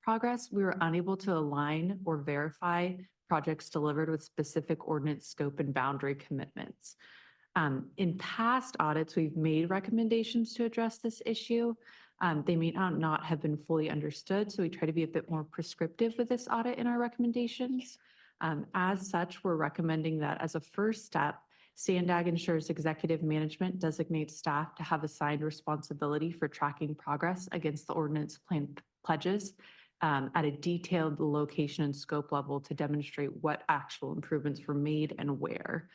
progress, we were unable to align or verify projects delivered with specific ordinance scope and boundary commitments. In past audits, we've made recommendations to address this issue. They may not have been fully understood, so we try to be a bit more prescriptive with this audit in our recommendations. As such, we're recommending that as a first step, SANDAG ensures executive management designates staff to have assigned responsibility for tracking progress against the ordinance plan pledges at a detailed location and scope level to demonstrate what actual improvements were made and where.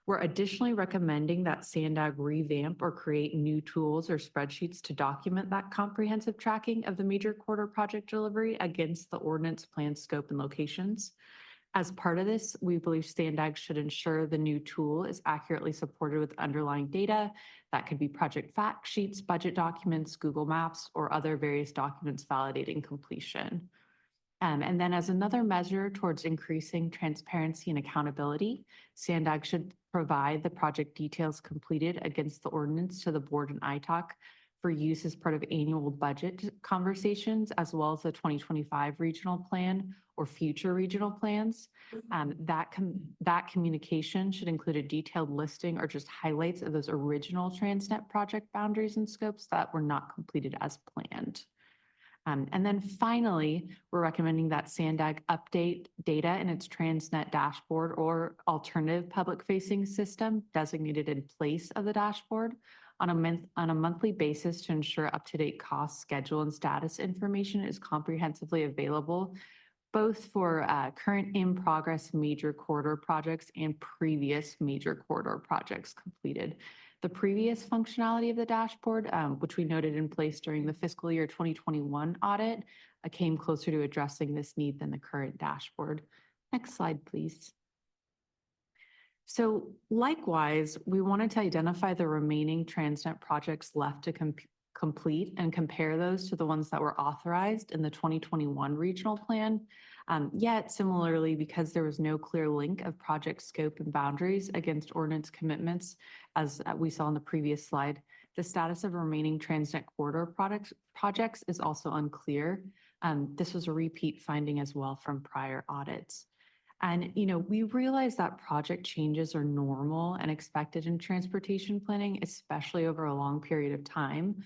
We're additionally recommending that SANDAG revamp or create new tools or spreadsheets to document that comprehensive tracking of the major corridor project delivery against the ordinance plan scope and locations. As part of this, we believe SANDAG should ensure the new tool is accurately supported with underlying data. That could be project fact sheets, budget documents, Google Maps, or other various documents validating completion. And then as another measure towards increasing transparency and accountability, SANDAG should provide the project details completed against the ordinance to the board and ITAC for use as part of annual budget conversations, as well as the 2025 regional plan or future regional plans. That communication should include a detailed listing or just highlights of those original TransNet project boundaries and scopes that were not completed as planned. And then finally, we're recommending that SANDAG update data in its TransNet dashboard or alternative public-facing system designated in place of the dashboard on a monthly basis to ensure up-to-date cost, schedule, and status information is comprehensively available, both for current in-progress major corridor projects and previous major corridor projects completed. The previous functionality of the dashboard, which we noted in place during the fiscal year 2021 audit, came closer to addressing this need than the current dashboard. Next slide, please. So likewise, we wanted to identify the remaining TransNet projects left to complete and compare those to the ones that were authorized in the 2021 regional plan. Yet similarly, because there was no clear link of project scope and boundaries against ordinance commitments, as we saw in the previous slide, the status of remaining TransNet corridor projects is also unclear. This was a repeat finding as well from prior audits. And, we realize that project changes are normal and expected in transportation planning, especially over a long period of time.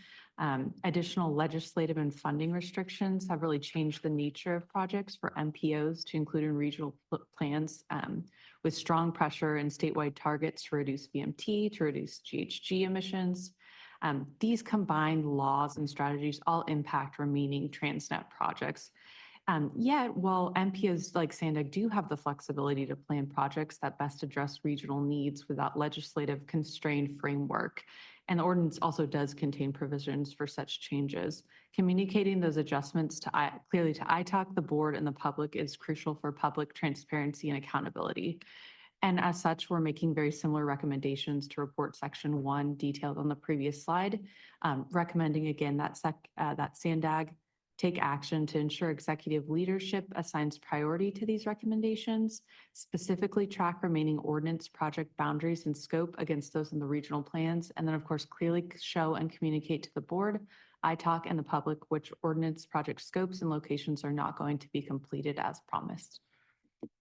Additional legislative and funding restrictions have really changed the nature of projects for MPOs to include in regional plans with strong pressure and statewide targets to reduce VMT, to reduce GHG emissions. These combined laws and strategies all impact remaining TransNet projects. Yet, while MPOs like SANDAG do have the flexibility to plan projects that best address regional needs without legislative constrained framework, and the ordinance also does contain provisions for such changes, communicating those adjustments clearly to ITAC, the board, and the public is crucial for public transparency and accountability. And as such, we're making very similar recommendations to report section 1 detailed on the previous slide, recommending again that SANDAG take action to ensure executive leadership assigns priority to these recommendations, specifically track remaining ordinance project boundaries and scope against those in the regional plans, and then of course clearly show and communicate to the board, ITAC, and the public which ordinance project scopes and locations are not going to be completed as promised.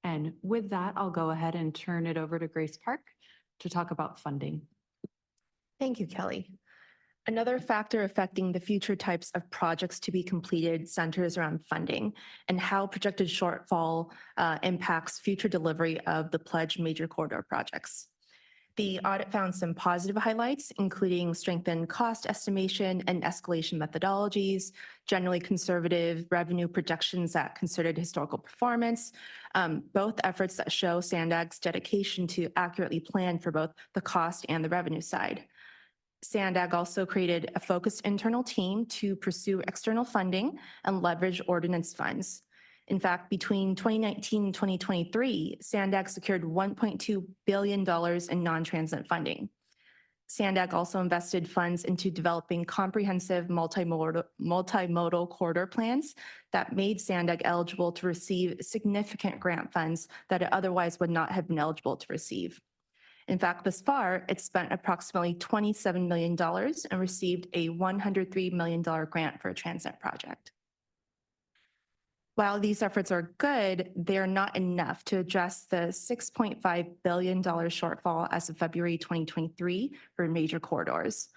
And with that, I'll go ahead and turn it over to Grace Park to talk about funding. Thank you, Kelly. Another factor affecting the future types of projects to be completed centers around funding and how projected shortfall impacts future delivery of the pledged major corridor projects. The audit found some positive highlights, including strengthened cost estimation and escalation methodologies, generally conservative revenue projections that considered historical performance, both efforts that show SANDAG's dedication to accurately plan for both the cost and the revenue side. SANDAG also created a focused internal team to pursue external funding and leverage ordinance funds. In fact, between 2019 and 2023, SANDAG secured $1.2 billion in non-TransNet funding. SANDAG also invested funds into developing comprehensive multimodal corridor plans that made SANDAG eligible to receive significant grant funds that it otherwise would not have been eligible to receive. In fact, thus far, it spent approximately $27 million and received a $103 million grant for a TransNet project. While these efforts are good, they are not enough to address the $6.5 billion shortfall as of February 2023 for major corridors.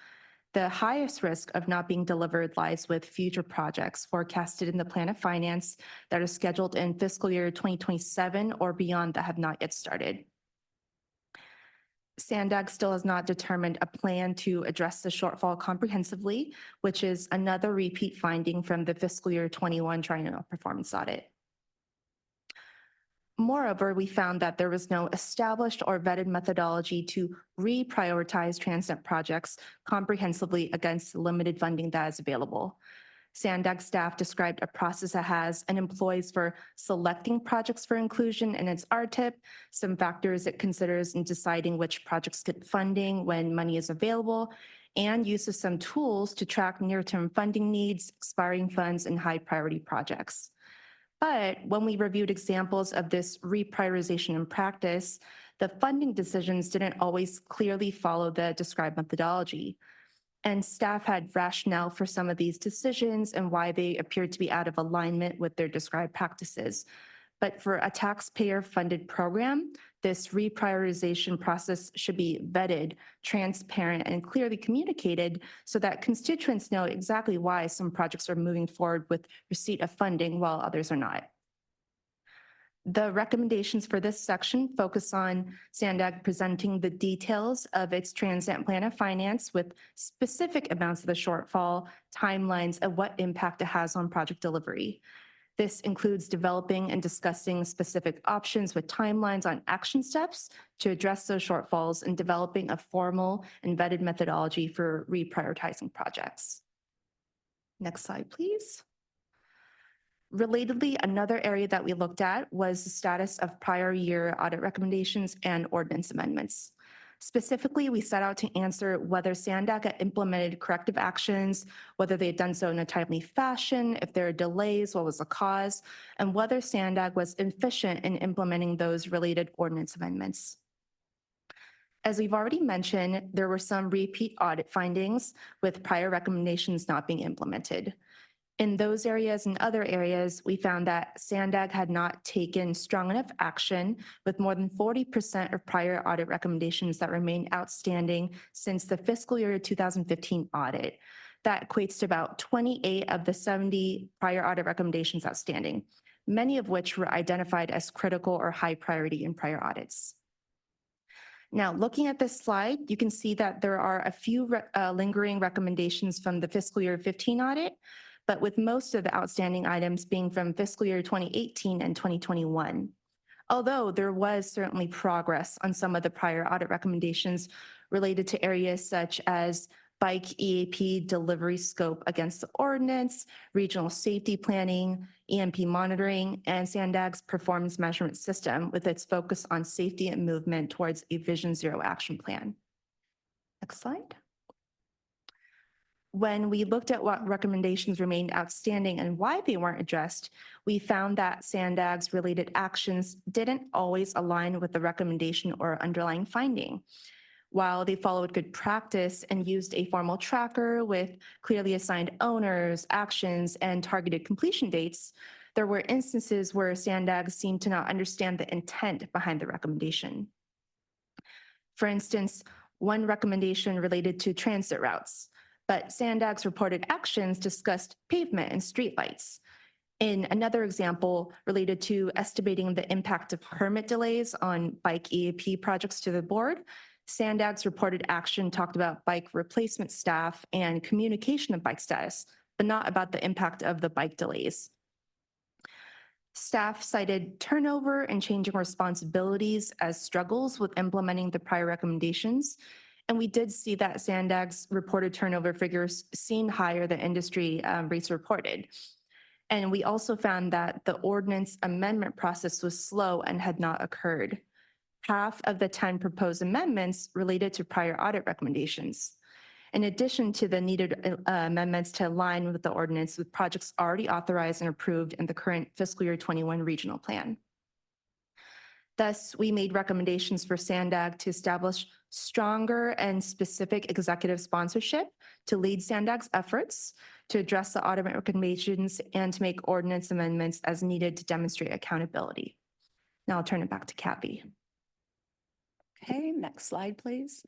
The highest risk of not being delivered lies with future projects forecasted in the Plan of Finance that are scheduled in fiscal year 2027 or beyond that have not yet started. SANDAG still has not determined a plan to address the shortfall comprehensively, which is another repeat finding from the fiscal year 21 triennial performance audit. Moreover, we found that there was no established or vetted methodology to reprioritize TransNet projects comprehensively against the limited funding that is available. SANDAG staff described a process it has and employs for selecting projects for inclusion in its RTIP, some factors it considers in deciding which projects get funding when money is available, and uses some tools to track near-term funding needs, expiring funds, and high-priority projects. But when we reviewed examples of this reprioritization in practice, the funding decisions didn't always clearly follow the described methodology. And staff had rationale for some of these decisions and why they appeared to be out of alignment with their described practices. But for a taxpayer-funded program, this reprioritization process should be vetted, transparent, and clearly communicated so that constituents know exactly why some projects are moving forward with receipt of funding while others are not. The recommendations for this section focus on SANDAG presenting the details of its TransNet Plan of Finance with specific amounts of the shortfall, timelines, and what impact it has on project delivery. This includes developing and discussing specific options with timelines on action steps to address those shortfalls and developing a formal and vetted methodology for reprioritizing projects. Next slide, please. Relatedly, another area that we looked at was the status of prior year audit recommendations and ordinance amendments. Specifically, we set out to answer whether SANDAG had implemented corrective actions, whether they had done so in a timely fashion, if there are delays, what was the cause, and whether SANDAG was efficient in implementing those related ordinance amendments. As we've already mentioned, there were some repeat audit findings with prior recommendations not being implemented. In those areas and other areas, we found that SANDAG had not taken strong enough action with more than 40% of prior audit recommendations that remain outstanding since the fiscal year 2015 audit. That equates to about 28 of the 70 prior audit recommendations outstanding, many of which were identified as critical or high priority in prior audits. Now, looking at this slide, you can see that there are a few lingering recommendations from the fiscal year 15 audit, but with most of the outstanding items being from fiscal year 2018 and 2021. Although there was certainly progress on some of the prior audit recommendations related to areas such as bike EAP delivery scope against the ordinance, regional safety planning, EMP monitoring, and SANDAG's performance measurement system with its focus on safety and movement towards a Vision Zero action plan. Next slide. When we looked at what recommendations remained outstanding and why they weren't addressed, we found that SANDAG's related actions didn't always align with the recommendation or underlying finding. While they followed good practice and used a formal tracker with clearly assigned owners, actions, and targeted completion dates, there were instances where SANDAG seemed to not understand the intent behind the recommendation. For instance, one recommendation related to transit routes, but SANDAG's reported actions discussed pavement and streetlights. In another example related to estimating the impact of permit delays on bike EAP projects to the board, SANDAG's reported action talked about bike replacement staff and communication of bike status, but not about the impact of the bike delays. Staff cited turnover and changing responsibilities as struggles with implementing the prior recommendations. And we did see that SANDAG's reported turnover figures seemed higher than industry rates reported. And we also found that the ordinance amendment process was slow and had not occurred. Half of the 10 proposed amendments related to prior audit recommendations. In addition to the needed amendments to align with the ordinance with projects already authorized and approved in the current fiscal year 21 regional plan. Thus, we made recommendations for SANDAG to establish stronger and specific executive sponsorship to lead SANDAG's efforts to address the audit recommendations and to make ordinance amendments as needed to demonstrate accountability. Now I'll turn it back to Kathy. Okay, next slide, please.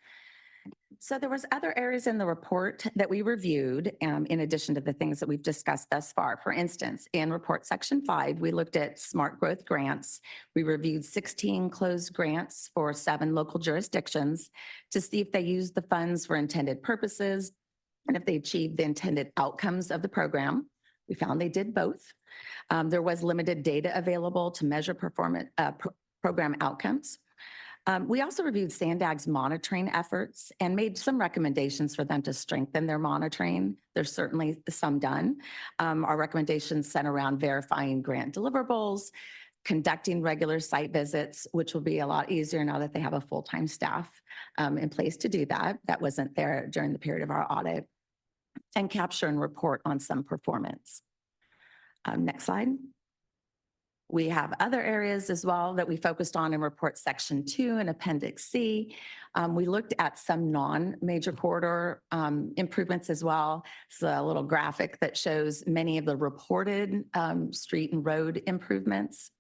So there was other areas in the report that we reviewed in addition to the things that we've discussed thus far. For instance, in report section 5, we looked at smart growth grants. We reviewed 16 closed grants for 7 local jurisdictions to see if they used the funds for intended purposes and if they achieved the intended outcomes of the program. We found they did both. There was limited data available to measure program outcomes. We also reviewed SANDAG's monitoring efforts and made some recommendations for them to strengthen their monitoring. There's certainly some done. Our recommendations center around verifying grant deliverables, conducting regular site visits, which will be a lot easier now that they have a full-time staff in place to do that. That wasn't there during the period of our audit, and capture and report on some performance. Next slide. We have other areas as well that we focused on in report section 2 and appendix C. We looked at some non-major corridor improvements as well. It's a little graphic that shows many of the reported street and road improvements.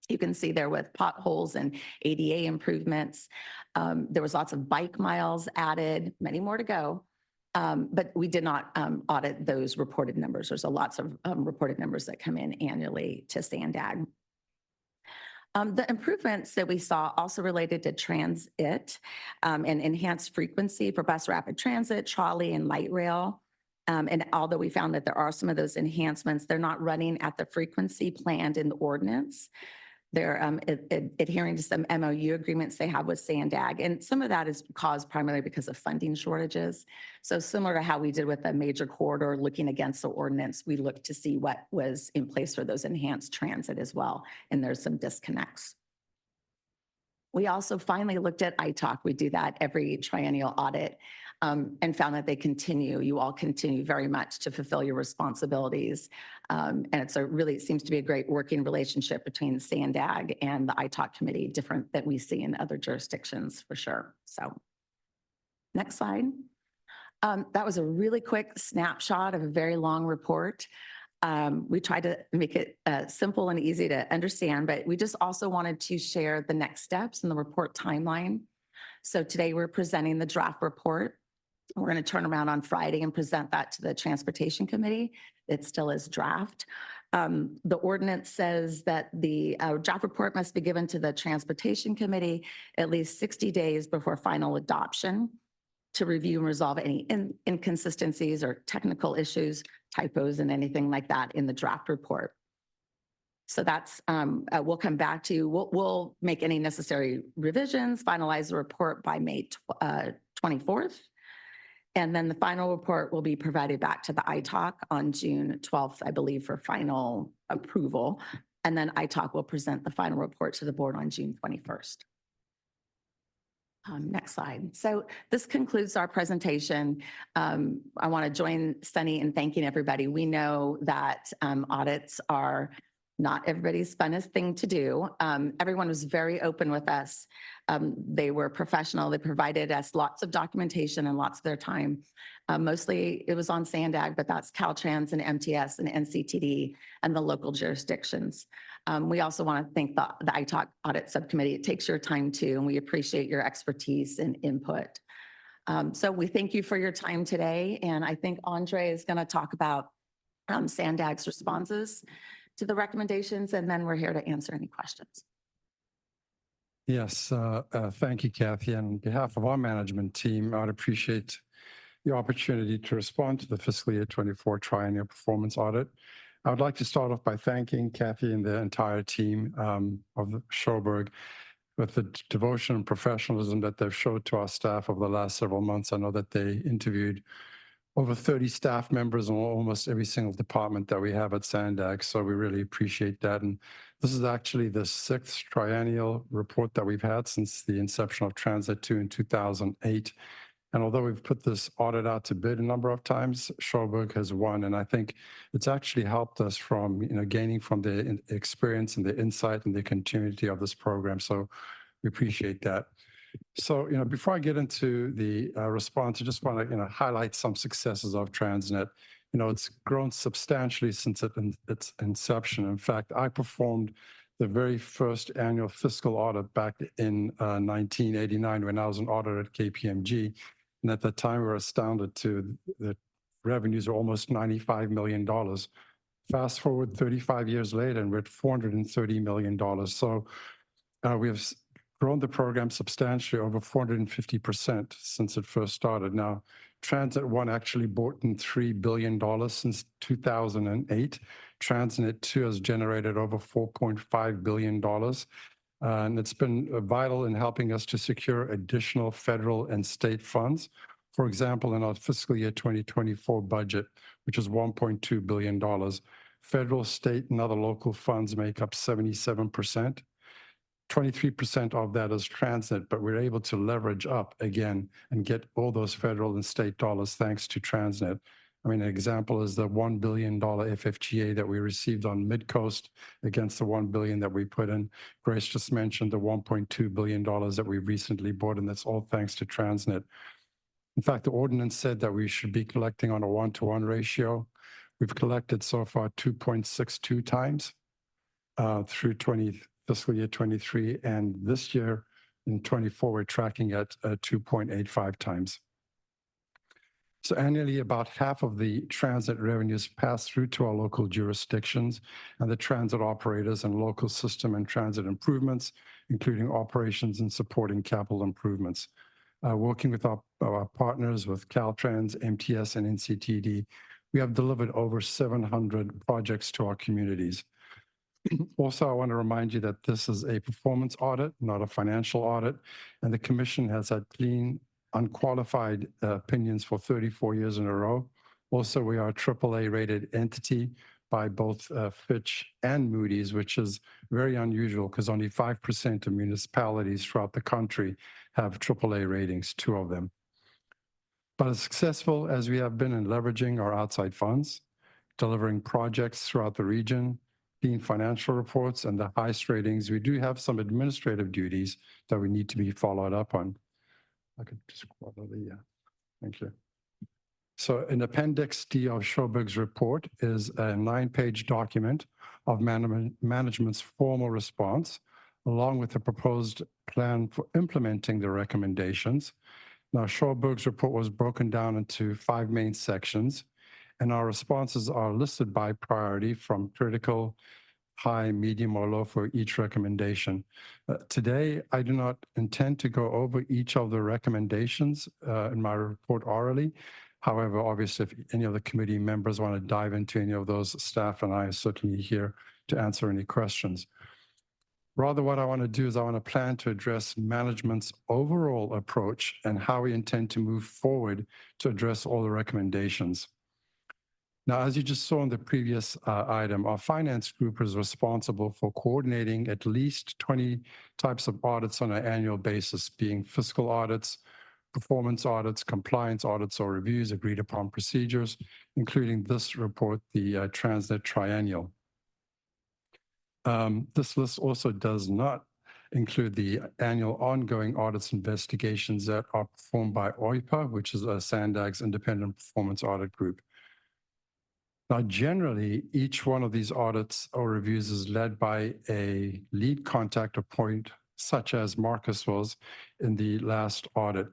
You can see there with potholes and ADA improvements. There was lots of bike miles added, many more to go. But we did not audit those reported numbers. There's lots of reported numbers that come in annually to SANDAG. The improvements that we saw also related to transit and enhanced frequency for bus rapid transit, trolley, and light rail. And although we found that there are some of those enhancements, they're not running at the frequency planned in the ordinance. They're adhering to some MOU agreements they have with SANDAG. And some of that is caused primarily because of funding shortages. So similar to how we did with the major corridor, looking against the ordinance, we looked to see what was in place for those enhanced transit as well. And there's some disconnects. We also finally looked at ITALK. We do that every triennial audit and found that you all continue very much to fulfill your responsibilities. And it seems to be a great working relationship between SANDAG and the ITALK committee, different that we see in other jurisdictions for sure. So next slide. That was a really quick snapshot of a very long report. We tried to make it simple and easy to understand, but we just also wanted to share the next steps in the report timeline. So today we're presenting the draft report. We're going to turn around on Friday and present that to the Transportation Committee. It still is draft. The ordinance says that the draft report must be given to the Transportation Committee at least 60 days before final adoption to review and resolve any inconsistencies or technical issues, typos, and anything like that in the draft report. So that's, we'll come back to, we'll make any necessary revisions, finalize the report by May 24th. And then the final report will be provided back to the ITALK on June 12th, I believe, for final approval. And then ITALK will present the final report to the board on June 21st. Next slide. So this concludes our presentation. I want to join Sunny in thanking everybody. We know that audits are not everybody's funnest thing to do. Everyone was very open with us. They were professional. They provided us lots of documentation and lots of their time. Mostly it was on SANDAG, but that's Caltrans and MTS and NCTD and the local jurisdictions. We also want to thank the ITALK Audit Subcommittee. It takes your time too, and we appreciate your expertise and input. So we thank you for your time today. And I think Andre is going to talk about SANDAG's responses to the recommendations, and then we're here to answer any questions. Yes, thank you, Kathy. On behalf of our management team, I'd appreciate the opportunity to respond to the fiscal year 24 triennial performance audit. I would like to start off by thanking Kathy and the entire team of Schoberg with the devotion and professionalism that they've showed to our staff over the last several months. I know that they interviewed over 30 staff members in almost every single department that we have at SANDAG, so we really appreciate that. And this is actually the 6th triennial report that we've had since the inception of TransNet 2 in 2008. And although we've put this audit out to bid a number of times, Schoberg has won. And I think it's actually helped us from, gaining from the experience and the insight and the continuity of this program. So we appreciate that. So, before I get into the response, I just want to, highlight some successes of TransNet. It's grown substantially since its inception. In fact, I performed the very first annual fiscal audit back in 1989 when I was an auditor at KPMG. And at that time, we were astounded to the revenues are almost $95 million. Fast forward 35 years later, and we're at $430 million. So we have grown the program substantially, over 450% since it first started. Now, TransNet 1 actually brought in $3 billion since 2008. TransNet 2 has generated over $4.5 billion. And it's been vital in helping us to secure additional federal and state funds. For example, in our fiscal year 2024 budget, which is $1.2 billion, federal, state, and other local funds make up 77%. 23% of that is TransNet, but we're able to leverage up again and get all those federal and state dollars thanks to TransNet. I mean, an example is the $1 billion FFGA that we received on Midcoast against the $1 billion that we put in. Grace just mentioned the $1.2 billion that we recently bought, and that's all thanks to TransNet. In fact, the ordinance said that we should be collecting on a 1-to-1 ratio. We've collected so far 2.62 times through fiscal year 23, and this year in 24, we're tracking at 2.85 times. So annually, about half of the transit revenues pass through to our local jurisdictions and the transit operators and local system and transit improvements, including operations and supporting capital improvements. Working with our partners with Caltrans, MTS, and NCTD, we have delivered over 700 projects to our communities. Also, I want to remind you that this is a performance audit, not a financial audit, and the Commission has had clean, unqualified opinions for 34 years in a row. Also, we are a AAA rated entity by both Fitch and Moody's, which is very unusual because only 5% of municipalities throughout the country have AAA ratings, 2 of them. But as successful as we have been in leveraging our outside funds, delivering projects throughout the region, clean financial reports, and the highest ratings, we do have some administrative duties that we need to be followed up on. I could just follow the, thank you. So in Appendix D of Schoberg's report is a 9-page document of management's formal response, along with a proposed plan for implementing the recommendations. Now, Schoberg's report was broken down into 5 main sections, and our responses are listed by priority from critical, high, medium, or low for each recommendation. Today, I do not intend to go over each of the recommendations in my report orally. However, obviously, if any of the committee members want to dive into any of those, staff and I are certainly here to answer any questions. Rather, what I want to do is I want to plan to address management's overall approach and how we intend to move forward to address all the recommendations. Now, as you just saw in the previous item, our finance group is responsible for coordinating at least 20 types of audits on an annual basis, being fiscal audits, performance audits, compliance audits, or reviews, agreed upon procedures, including this report, the TransNet Triennial. This list also does not include the annual ongoing audits investigations that are performed by OIPA, which is SANDAG's independent performance audit group. Now, generally, each one of these audits or reviews is led by a lead contact or point, such as Marcus was in the last audit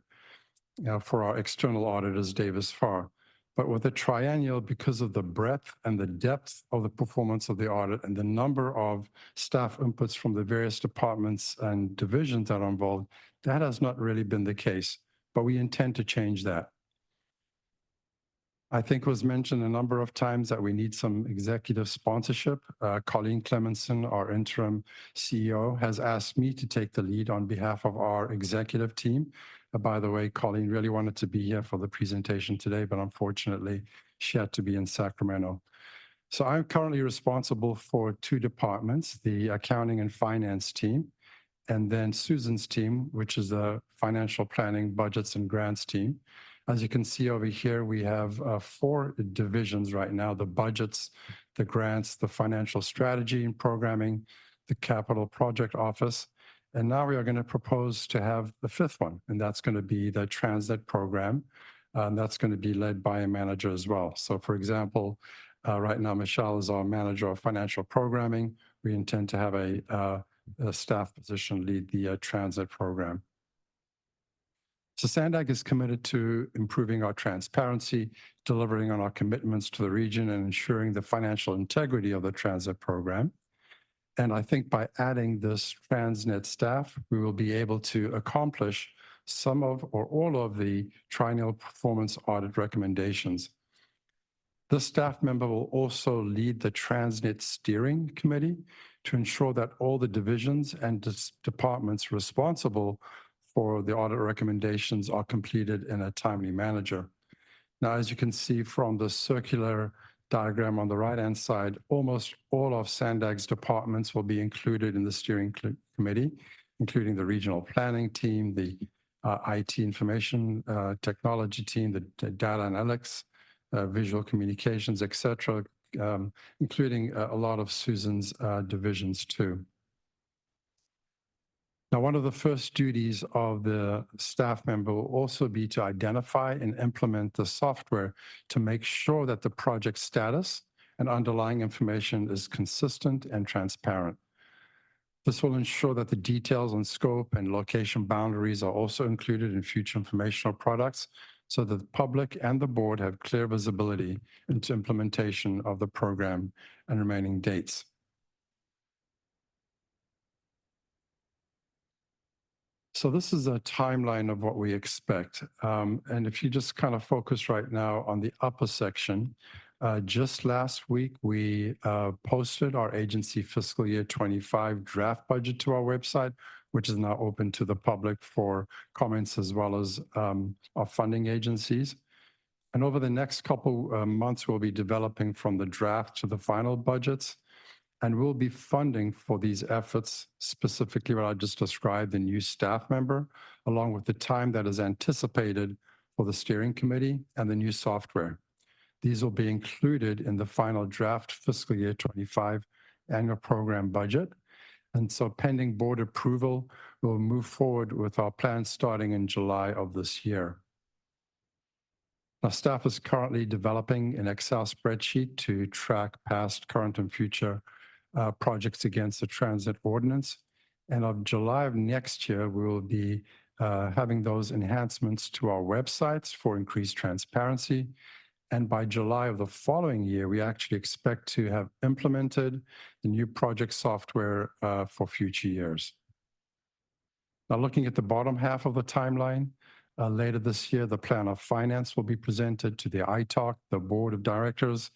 for our external auditors, Davis Farr. But with a triennial, because of the breadth and the depth of the performance of the audit and the number of staff inputs from the various departments and divisions that are involved, that has not really been the case, but we intend to change that. I think it was mentioned a number of times that we need some executive sponsorship. Colleen Clemenson, our interim CEO, has asked me to take the lead on behalf of our executive team. By the way, Colleen really wanted to be here for the presentation today, but unfortunately, she had to be in Sacramento. So I'm currently responsible for two departments, the accounting and finance team, and then Susan's team, which is the financial planning, budgets, and grants team. As you can see over here, we have 4 divisions right now: the budgets, the grants, the financial strategy and programming, the capital project office. And now we are going to propose to have the 5th one, and that's going to be the TransNet program. And that's going to be led by a manager as well. So for example, right now, Michelle is our manager of financial programming. We intend to have a staff position lead the TransNet program. So SANDAG is committed to improving our transparency, delivering on our commitments to the region, and ensuring the financial integrity of the TransNet program. And I think by adding this TransNet staff, we will be able to accomplish some of or all of the triennial performance audit recommendations. This staff member will also lead the TransNet steering committee to ensure that all the divisions and departments responsible for the audit recommendations are completed in a timely manner. Now, as you can see from the circular diagram on the right-hand side, almost all of SANDAG's departments will be included in the steering committee, including the regional planning team, the IT information technology team, the data analytics, visual communications, etc., including a lot of Susan's divisions too. Now, one of the first duties of the staff member will also be to identify and implement the software to make sure that the project status and underlying information is consistent and transparent. This will ensure that the details on scope and location boundaries are also included in future informational products so that the public and the board have clear visibility into implementation of the program and remaining dates. So this is a timeline of what we expect. And if you just kind of focus right now on the upper section, just last week, we posted our agency fiscal year 25 draft budget to our website, which is now open to the public for comments as well as our funding agencies. And over the next couple months, we'll be developing from the draft to the final budgets. And we'll be funding for these efforts, specifically what I just described, the new staff member, along with the time that is anticipated for the steering committee and the new software. These will be included in the final draft fiscal year 25 annual program budget. And so pending board approval, we'll move forward with our plans starting in July of this year. Our staff is currently developing an Excel spreadsheet to track past, current, and future projects against the TransNet ordinance. And of July of next year, we will be having those enhancements to our websites for increased transparency. And by July of the following year, we actually expect to have implemented the new project software for future years. Now, looking at the bottom half of the timeline, later this year, the plan of finance will be presented to the ITALC, the board of directors.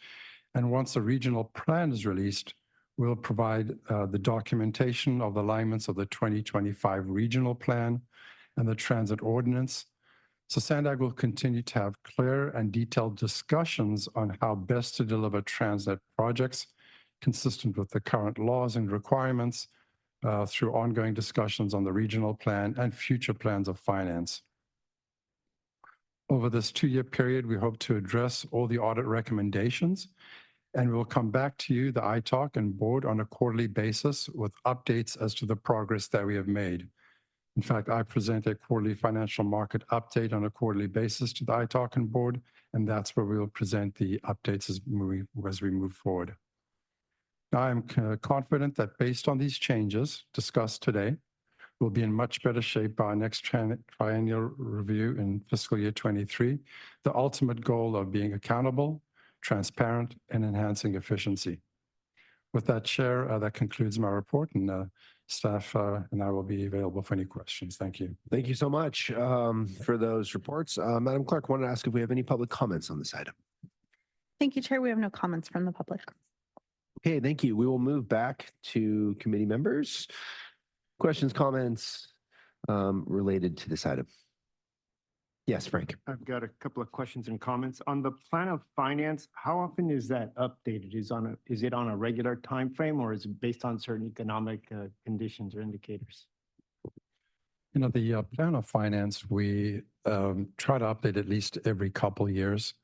And once the regional plan is released, we'll provide the documentation of the alignments of the 2025 regional plan and the TransNet ordinance. So SANDAG will continue to have clear and detailed discussions on how best to deliver TransNet projects consistent with the current laws and requirements through ongoing discussions on the regional plan and future plans of finance. Over this 2-year period, we hope to address all the audit recommendations And we'll come back to you, the ITALK and board, on a quarterly basis with updates as to the progress that we have made. In fact, I present a quarterly financial market update on a quarterly basis to the ITALK and board, and that's where we will present the updates as we move forward. Now, I'm confident that based on these changes discussed today, we'll be in much better shape by our next triennial review in fiscal year 23, the ultimate goal of being accountable, transparent, and enhancing efficiency. With that, Chair, that concludes my report, and staff and I will be available for any questions. Thank you. Thank you so much for those reports. Madam Clerk, I wanted to ask if we have any public comments on this item. Thank you, Chair. We have no comments from the public. Okay, thank you. We will move back to committee members. Questions, comments related to this item? Yes, Frank. I've got a couple of questions and comments. On the plan of finance, how often is that updated? Is it on a regular time frame, or is it based on certain economic conditions or indicators? You know, the plan of finance, we try to update at least every couple of years,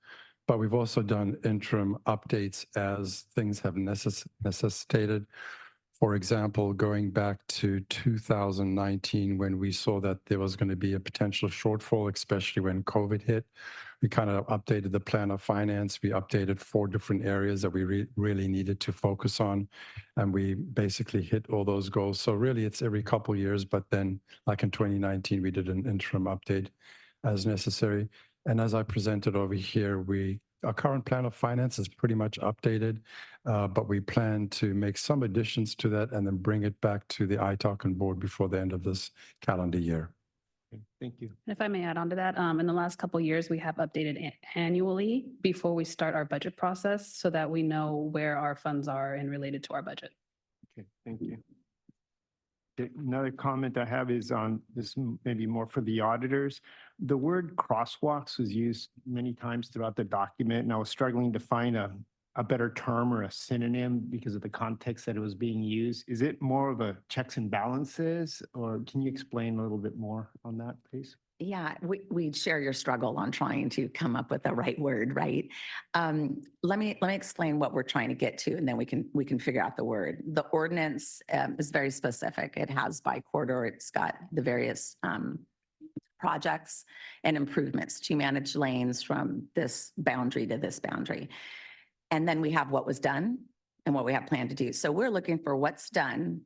but we've also done interim updates as things have necessitated. For example, going back to 2019, when we saw that there was going to be a potential shortfall, especially when COVID hit, we kind of updated the plan of finance. We updated 4 different areas that we really needed to focus on, and we basically hit all those goals. So really, it's every couple of years, but then like in 2019, we did an interim update as necessary. And as I presented over here, our current plan of finance is pretty much updated, but we plan to make some additions to that and then bring it back to the ITALK and board before the end of this calendar year. Okay, thank you. And if I may add on to that, in the last couple of years, we have updated annually before we start our budget process so that we know where our funds are and related to our budget. Okay, thank you. Another comment I have is on this, maybe more for the auditors. The word crosswalks was used many times throughout the document, and I was struggling to find a better term or a synonym because of the context that it was being used. Is it more of a checks and balances, or can you explain a little bit more on that, please? Yeah, we share your struggle on trying to come up with the right word, right? Let me explain what we're trying to get to, and then we can figure out the word. The ordinance is very specific. It has by corridor. It's got the various projects and improvements to manage lanes from this boundary to this boundary. And then we have what was done and what we have planned to do. So we're looking for what's done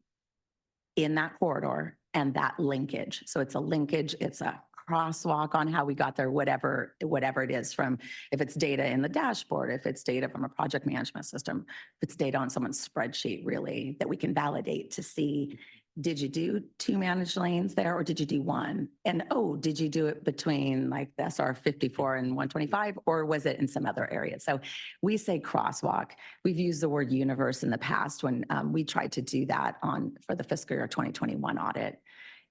in that corridor and that linkage. So it's a linkage, it's a crosswalk on how we got there, whatever it is, from if it's data in the dashboard, if it's data from a project management system, if it's data on someone's spreadsheet, really, that we can validate to see, did you do 2 managed lanes there, or did you do 1? And did you do it between like the SR 54 and 125, or was it in some other area? So we say crosswalk. We've used the word universe in the past when we tried to do that for the fiscal year 2021 audit.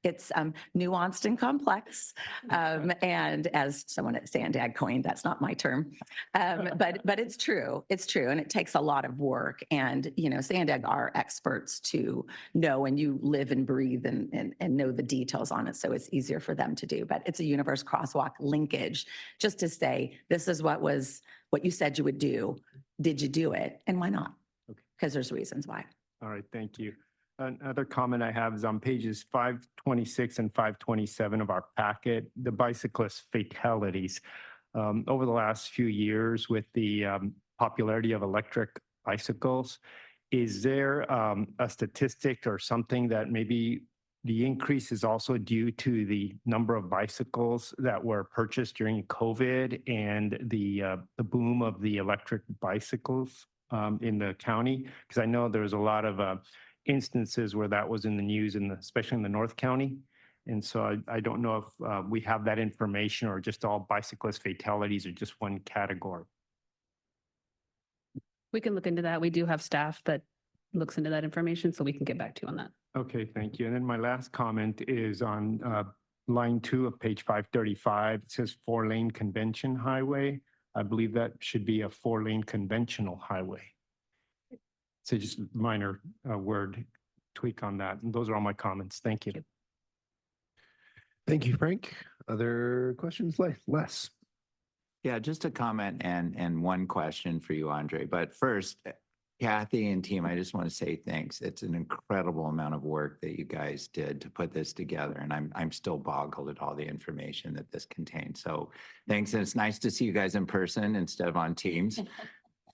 It's nuanced and complex. And as someone at SANDAG coined, that's not my term, but it's true. It's true. And it takes a lot of work. And, you know, SANDAG are experts to know, and you live and breathe and know the details on it. So it's easier for them to do. But it's a universe crosswalk linkage, just to say, this is what you said you would do. Did you do it? And why not? Because there's reasons why. All right, thank you. Another comment I have is on pages 526 and 527 of our packet, the bicyclist fatalities. Over the last few years with the popularity of electric bicycles, is there a statistic or something that maybe the increase is also due to the number of bicycles that were purchased during COVID and the boom of the electric bicycles in the county? Because I know there's a lot of instances where that was in the news, especially in the North County. And so I don't know if we have that information, or just all bicyclist fatalities are just one category. We can look into that. We do have staff that looks into that information, so we can get back to you on that. Okay, thank you. And then my last comment is on line 2 of page 535. It says 4-lane convention highway. I believe that should be a 4-lane conventional highway. So just a minor word tweak on that. And those are all my comments. Thank you. Thank you, Frank. Other questions, Les? Yeah, just a comment and one question for you, Andre. But first, Kathy and team, I just want to say thanks. It's an incredible amount of work that you guys did to put this together, and I'm still boggled at all the information that this contains. So thanks, and it's nice to see you guys in person instead of on Teams.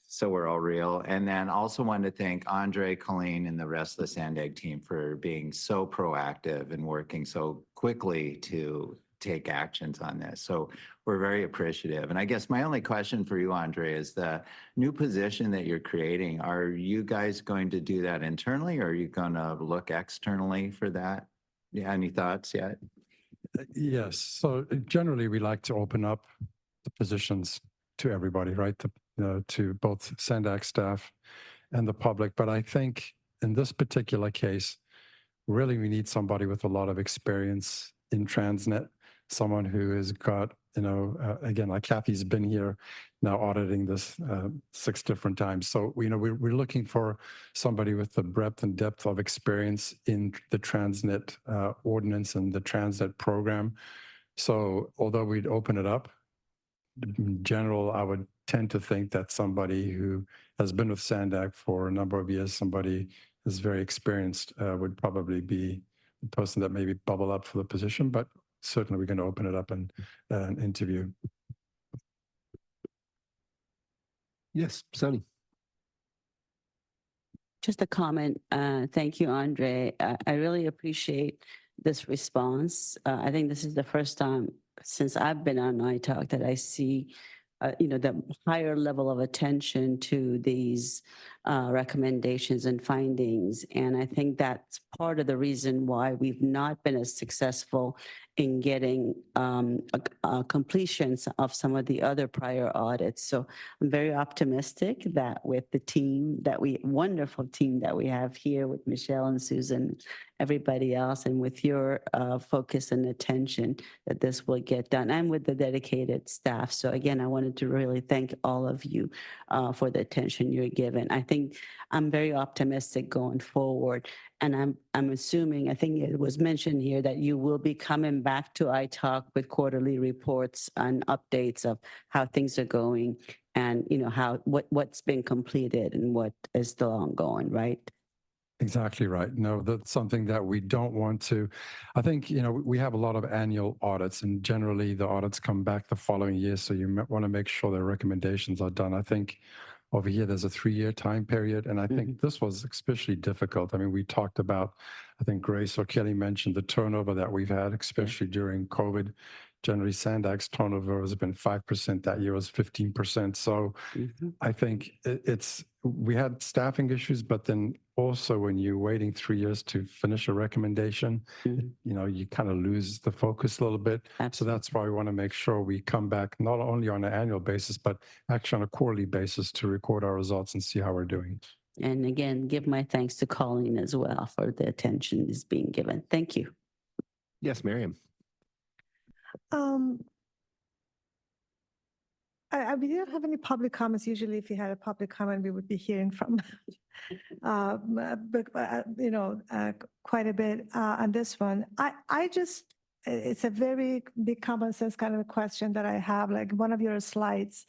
So we're all real. And then also wanted to thank Andre, Colleen, and the rest of the SANDAG team for being so proactive and working so quickly to take actions on this. So we're very appreciative. And I guess my only question for you, Andre, is the new position that you're creating, are you guys going to do that internally or are you going to look externally for that? Yeah, any thoughts yet? Yes. So generally, we like to open up the positions to everybody, right? To both SANDAG staff and the public. But I think in this particular case, really we need somebody with a lot of experience in TransNet, someone who has got, again, like Kathy's been here now auditing this 6 different times. So, we're looking for somebody with the breadth and depth of experience in the TransNet ordinance and the TransNet program. So although we'd open it up, in general, I would tend to think that somebody who has been with SANDAG for a number of years, somebody who's very experienced would probably be the person that maybe bubble up for the position, but certainly we're going to open it up and interview. Yes, Sunny. Just a comment. Thank you, Andre. I really appreciate this response. I think this is the first time since I've been on iTalk that I see, the higher level of attention to these recommendations and findings. And I think that's part of the reason why we've not been as successful in getting completions of some of the other prior audits. So I'm very optimistic that with the wonderful team that we have here with Michelle and Susan, everybody else, and with your focus and attention that this will get done, and with the dedicated staff. So again, I wanted to really thank all of you for the attention you're given. I think I'm very optimistic going forward. And I'm assuming, I think it was mentioned here that you will be coming back to iTalk with quarterly reports and updates of how things are going and, what's been completed and what is still ongoing, right? Exactly right. No, that's something that we don't want to. I think, we have a lot of annual audits and generally the audits come back the following year. So you want to make sure the recommendations are done. I think over here, there's a 3-year time period. And I think this was especially difficult. I mean, we talked about, I think Grace or Kelly mentioned the turnover that we've had, especially during COVID. Generally, SANDAG's turnover has been 5%. That year was 15%. So I think we had staffing issues, but then also when you're waiting 3 years to finish a recommendation, you kind of lose the focus a little bit. So that's why we want to make sure we come back not only on an annual basis, but actually on a quarterly basis to record our results and see how we're doing. And again, give my thanks to Colleen as well for the attention is being given. Thank you. Yes, Miriam. We didn't have any public comments. Usually if we had a public comment, we would be hearing from, quite a bit on this one. It's a very big common sense kind of a question that I have, like one of your slides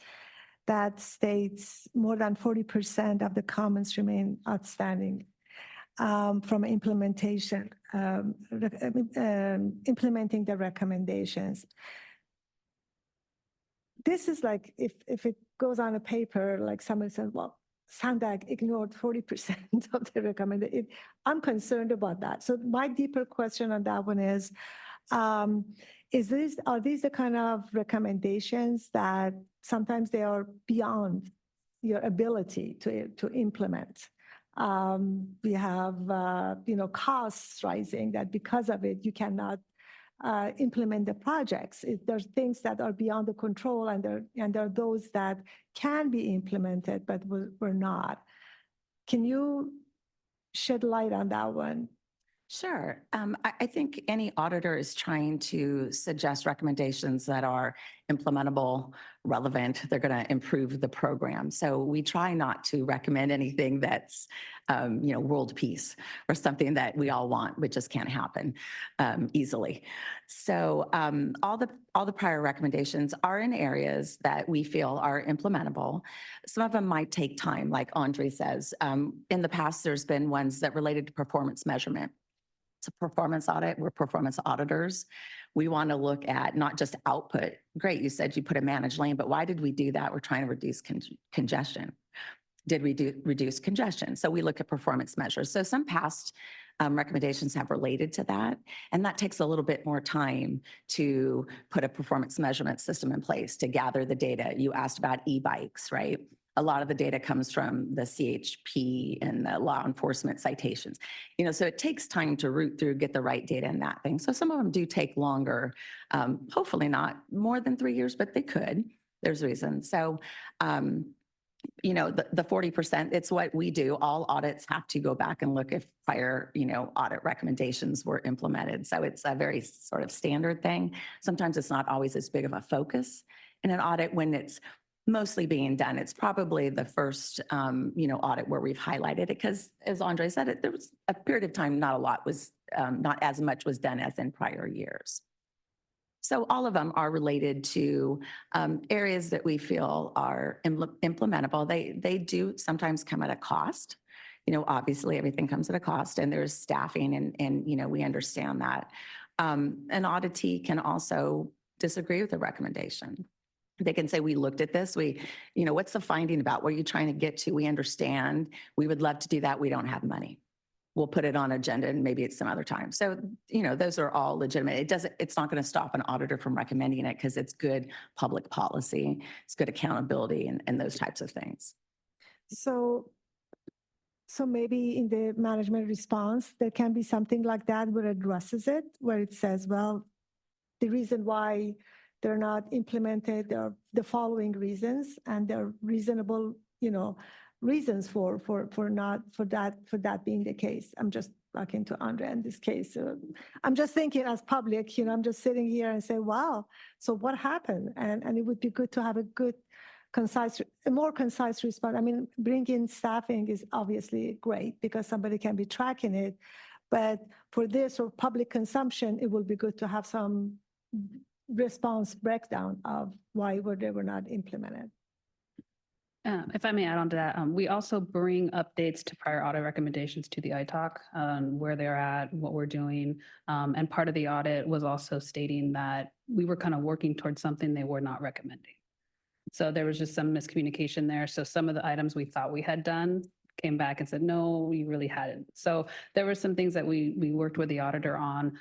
that states more than 40% of the comments remain outstanding from implementation, implementing the recommendations. This is like, if it goes on a paper, like someone says, well, SANDAG ignored 40% of the recommendation. I'm concerned about that. So my deeper question on that one is are these the kind of recommendations that sometimes they are beyond your ability to implement? We have, costs rising that because of it, you cannot implement the projects. There's things that are beyond the control and there are those that can be implemented, but were not. Can you shed light on that one? Sure. I think any auditor is trying to suggest recommendations that are implementable, relevant. They're going to improve the program. So we try not to recommend anything that's, world peace or something that we all want, but just can't happen easily. So all the prior recommendations are in areas that we feel are implementable. Some of them might take time, like Andre says. In the past, there's been ones that related to performance measurement. It's a performance audit. We're performance auditors. We want to look at not just output. Great, you said you put a managed lane, but why did we do that? We're trying to reduce congestion. Did we reduce congestion? So we look at performance measures. So some past recommendations have related to that, and that takes a little bit more time to put a performance measurement system in place to gather the data. You asked about e-bikes, right? A lot of the data comes from the CHP and the law enforcement citations. So it takes time to root through, get the right data in that thing. So some of them do take longer, hopefully not more than 3 years, but they could. There's reasons. So, the 40%, it's what we do. All audits have to go back and look if prior, audit recommendations were implemented. So it's a very sort of standard thing. Sometimes it's not always as big of a focus in an audit when it's mostly being done. It's probably the first, audit where we've highlighted it because, as Andre said, there was a period of time not as much was done as in prior years. So all of them are related to areas that we feel are implementable. They do sometimes come at a cost. Obviously everything comes at a cost, and there's staffing, and we understand that. An auditee can also disagree with the recommendation. They can say, we looked at this, what's the finding about? What are you trying to get to? We understand. We would love to do that. We don't have money. We'll put it on agenda and maybe it's some other time. So, those are all legitimate. It's not going to stop an auditor from recommending it because it's good public policy. It's good accountability and those types of things. So maybe in the management response, there can be something like that where it addresses it, where it says, well, the reason why they're not implemented are the following reasons, and they're reasonable, reasons for that being the case. I'm just talking to Andre in this case. I'm just thinking as public, I'm just sitting here and say, wow, so what happened? And it would be good to have a more concise response. I mean, bringing staffing is obviously great because somebody can be tracking it, but for this or public consumption, it will be good to have some response breakdown of why they were not implemented. If I may add on to that, we also bring updates to prior audit recommendations to the ITALC, where they're at, what we're doing. And part of the audit was also stating that we were kind of working towards something they were not recommending. So there was just some miscommunication there. So some of the items we thought we had done came back and said, no, we really hadn't. So there were some things that we worked with the auditor on.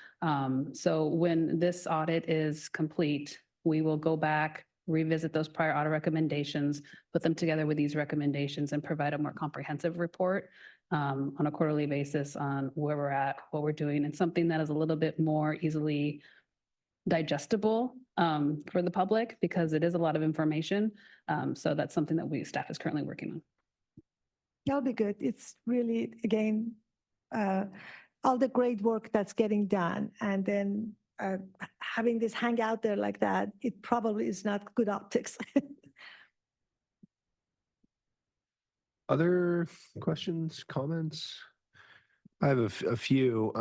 So when this audit is complete, we will go back, revisit those prior audit recommendations, put them together with these recommendations, and provide a more comprehensive report on a quarterly basis on where we're at, what we're doing, and something that is a little bit more easily digestible for the public because it is a lot of information. So that's something that staff is currently working on. That'll be good. It's really, again, all the great work that's getting done, and then having this hang out there like that, it probably is not good optics. Other questions, comments? I have a few.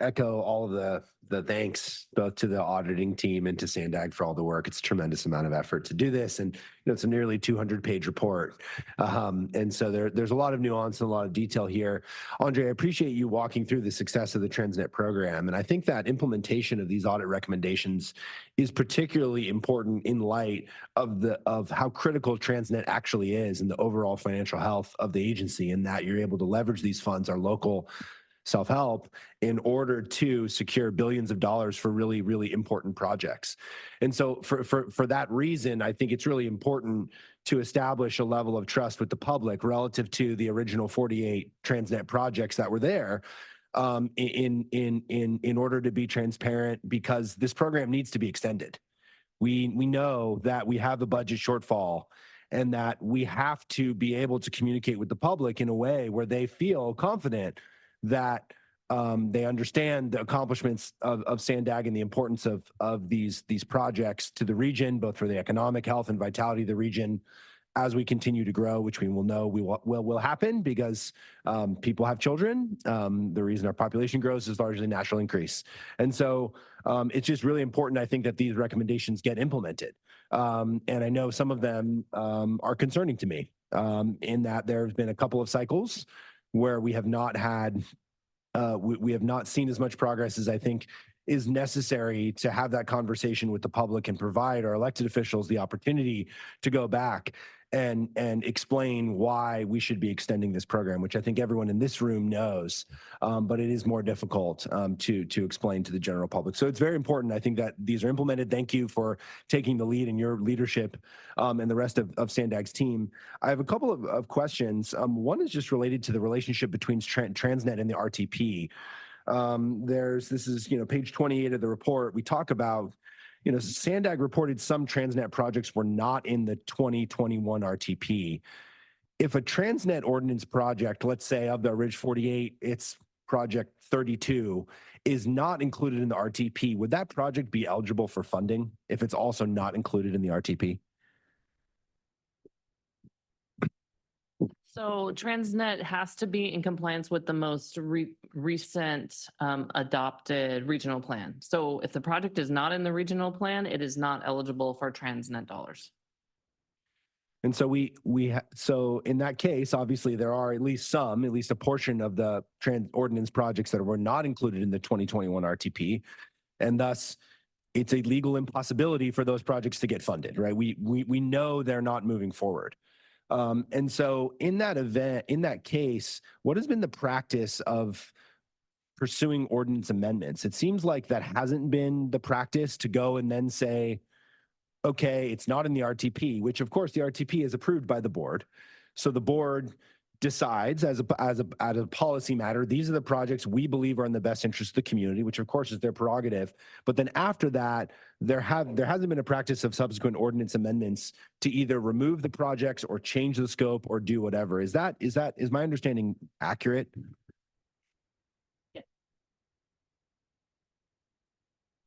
Echo all of the thanks both to the auditing team and to SANDAG for all the work. It's a tremendous amount of effort to do this, and it's a nearly 200-page report, and so there's a lot of nuance and a lot of detail here. Andre, I appreciate you walking through the success of the TransNet program, and I think that implementation of these audit recommendations is particularly important in light of how critical TransNet actually is in the overall financial health of the agency, and that you're able to leverage these funds, our local self-help, in order to secure billions of dollars for really, really important projects. And so for that reason, I think it's really important to establish a level of trust with the public relative to the original 48 TransNet projects that were there, in order to be transparent, because this program needs to be extended. We know that we have a budget shortfall, and that we have to be able to communicate with the public in a way where they feel confident that They understand the accomplishments of SANDAG and the importance of these projects to the region, both for the economic health and vitality of the region as we continue to grow, which we will know will happen because people have children. The reason our population grows is largely natural increase. And so it's just really important, I think, that these recommendations get implemented. And I know some of them are concerning to me in that there have been a couple of cycles where we have not had we have not seen as much progress as I think is necessary to have that conversation with the public and provide our elected officials the opportunity to go back and explain why we should be extending this program, which I think everyone in this room knows, but it is more difficult to explain to the general public. So it's very important, I think, that these are implemented. Thank you for taking the lead in your leadership and the rest of SANDAG's team. I have a couple of questions. One is just related to the relationship between TransNet and the RTP. This is, page 28 of the report. We talk about, SANDAG reported some TransNet projects were not in the 2021 RTP. If a TransNet ordinance project, let's say of the Ridge 48, it's project 32, is not included in the RTP, would that project be eligible for funding if it's also not included in the RTP? So TransNet has to be in compliance with the most recent adopted regional plan. So if the project is not in the regional plan, it is not eligible for TransNet dollars. And so so in that case, obviously there are at least a portion of the ordinance projects that were not included in the 2021 RTP, and thus it's a legal impossibility for those projects to get funded, right? We know they're not moving forward. And so in that case, what has been the practice of pursuing ordinance amendments? It seems like that hasn't been the practice to go and then say, okay, it's not in the RTP, which of course the RTP is approved by the board. So the board decides as a policy matter, these are the projects we believe are in the best interest of the community, which of course is their prerogative. But then after that, there hasn't been a practice of subsequent ordinance amendments to either remove the projects or change the scope or do whatever. Is my understanding accurate?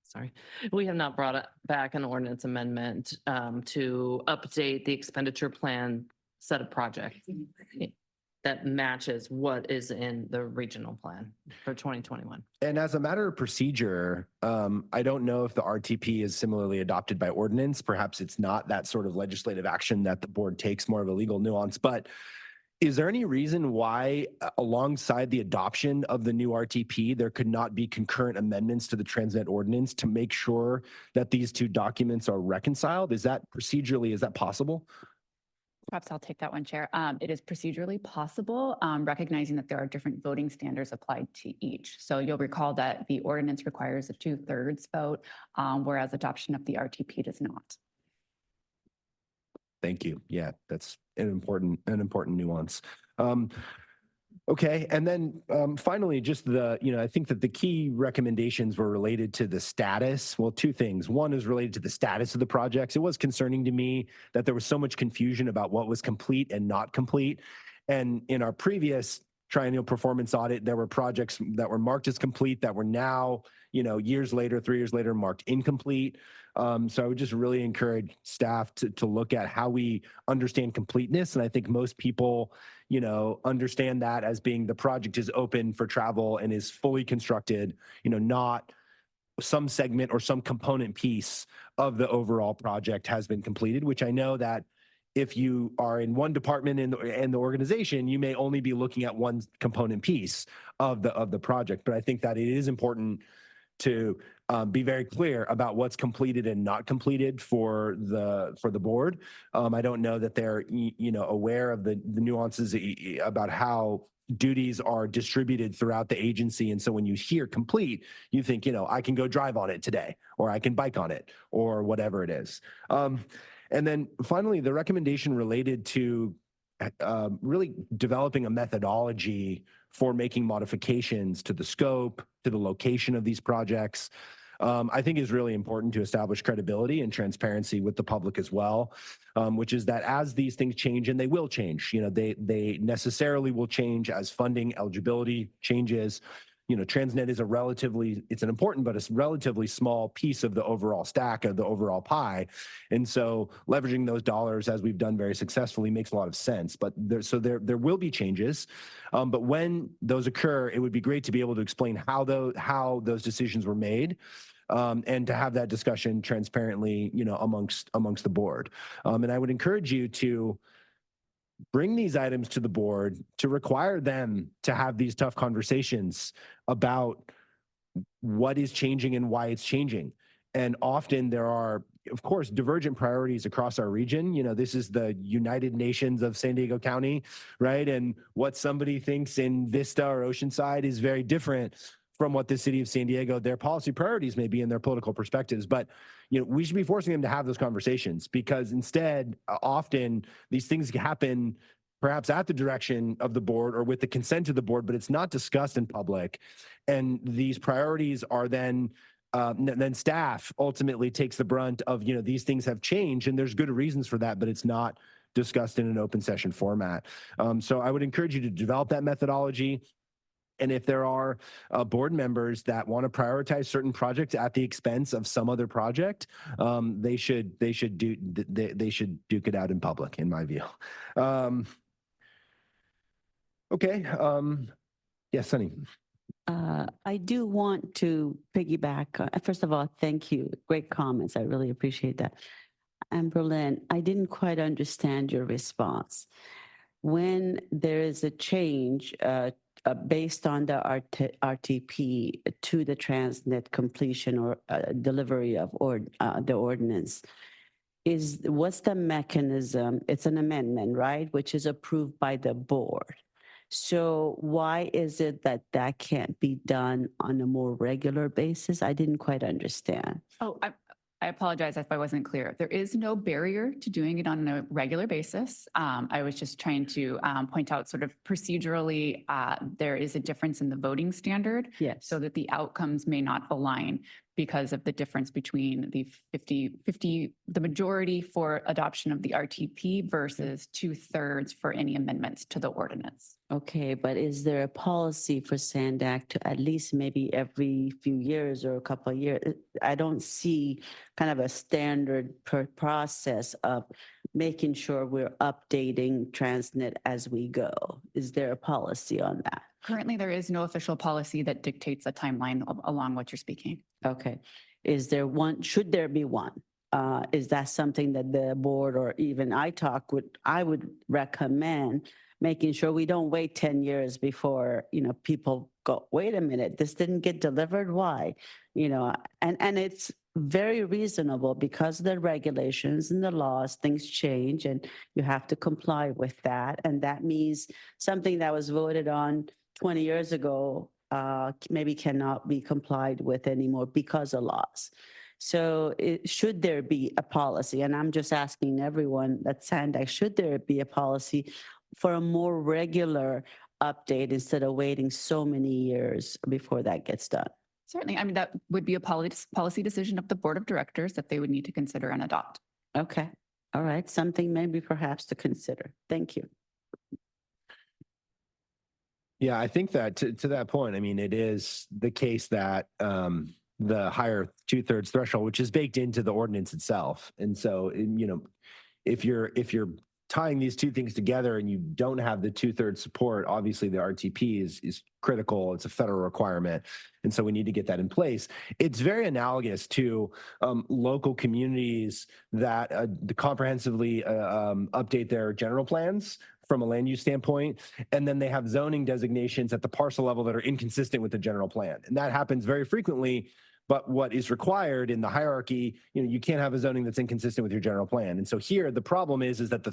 Sorry, we have not brought back an ordinance amendment to update the expenditure plan set of projects that matches what is in the regional plan for 2021. And as a matter of procedure, I don't know if the RTP is similarly adopted by ordinance. Perhaps it's not that sort of legislative action that the board takes, more of a legal nuance. But is there any reason why, alongside the adoption of the new RTP, there could not be concurrent amendments to the TransNet ordinance to make sure that these two documents are reconciled? Is that possible? Perhaps I'll take that one, Chair. It is procedurally possible, recognizing that there are different voting standards applied to each. So you'll recall that the ordinance requires a 2/3 vote, whereas adoption of the RTP does not. Thank you. Yeah, that's an important nuance. Okay, and then finally, just I think that the key recommendations were related to the status. Well, two things. One is related to the status of the projects. It was concerning to me that there was so much confusion about what was complete and not complete. And in our previous triennial performance audit, there were projects that were marked as complete that were now, 3 years later, marked incomplete. So I would just really encourage staff to look at how we understand completeness. And I think most people, understand that as being the project is open for travel and is fully constructed, not some segment or some component piece of the overall project has been completed, which I know that if you are in one department in the organization, you may only be looking at one component piece of the project. But I think that it is important to be very clear about what's completed and not completed for the board. I don't know that they're aware of the nuances about how duties are distributed throughout the agency. And so when you hear complete, you think, I can go drive on it today, or I can bike on it, or whatever it is. And then finally, the recommendation related to really developing a methodology for making modifications to the scope, to the location of these projects, I think is really important to establish credibility and transparency with the public as well, which is that as these things change, and they will change, they necessarily will change as funding eligibility changes, TransNet is it's an important, but it's relatively small piece of the overall stack of the overall pie. And so leveraging those dollars, as we've done very successfully, makes a lot of sense. But there will be changes. But when those occur, it would be great to be able to explain how those decisions were made. And to have that discussion transparently, amongst the board. And I would encourage you to bring these items to the board, to require them to have these tough conversations about what is changing and why it's changing. And often there are, of course, divergent priorities across our region. This is the United Nations of San Diego County, right? And what somebody thinks in Vista or Oceanside is very different from what the city of San Diego, their policy priorities may be and their political perspectives. But we should be forcing them to have those conversations, because instead, often these things happen perhaps at the direction of the board or with the consent of the board, but it's not discussed in public. And these priorities are then staff ultimately takes the brunt of, these things have changed and there's good reasons for that, but it's not discussed in an open session format. So I would encourage you to develop that methodology. And if there are board members that want to prioritize certain projects at the expense of some other project, they should duke it out in public, in my view. Okay. Yes, Sunny. I do want to piggyback. First of all, thank you. Great comments. I really appreciate that. And Berlin, I didn't quite understand your response. When there is a change based on the RTP to the TransNet completion or delivery of the ordinance, what's the mechanism? It's an amendment, right? Which is approved by the board. So why is it that that can't be done on a more regular basis? I didn't quite understand. Oh, I apologize if I wasn't clear. There is no barrier to doing it on a regular basis. I was just trying to point out sort of procedurally, there is a difference in the voting standard. Yes. So that the outcomes may not align because of the difference between the 50, the majority for adoption of the RTP versus 2/3 for any amendments to the ordinance. Okay, but is there a policy for SANDAG to at least maybe every few years or a couple of years? I don't see kind of a standard process of making sure we're updating TransNet as we go. Is there a policy on that? Currently, there is no official policy that dictates a timeline along what you're speaking. Okay. Is there one? Should there be one? Is that something that the board or even I would recommend, making sure we don't wait 10 years before, people go, wait a minute, this didn't get delivered. Why? And it's very reasonable because the regulations and the laws, things change and you have to comply with that. And that means something that was voted on 20 years ago maybe cannot be complied with anymore because of laws. So should there be a policy? And I'm just asking everyone at SANDAG, should there be a policy for a more regular update instead of waiting so many years before that gets done? Certainly. I mean, that would be a policy decision of the board of directors that they would need to consider and adopt. Okay. All right. Something maybe perhaps to consider. Thank you. Yeah, I think that to that point, I mean, it is the case that the higher 2/3 threshold, which is baked into the ordinance itself. And so, if you're tying these two things together and you don't have the 2/3 support, obviously the RTP is critical. It's a federal requirement. And so we need to get that in place. It's very analogous to local communities that comprehensively update their general plans from a land use standpoint, and then they have zoning designations at the parcel level that are inconsistent with the general plan. And that happens very frequently, but what is required in the hierarchy, you can't have a zoning that's inconsistent with your general plan. And so here, the problem is that the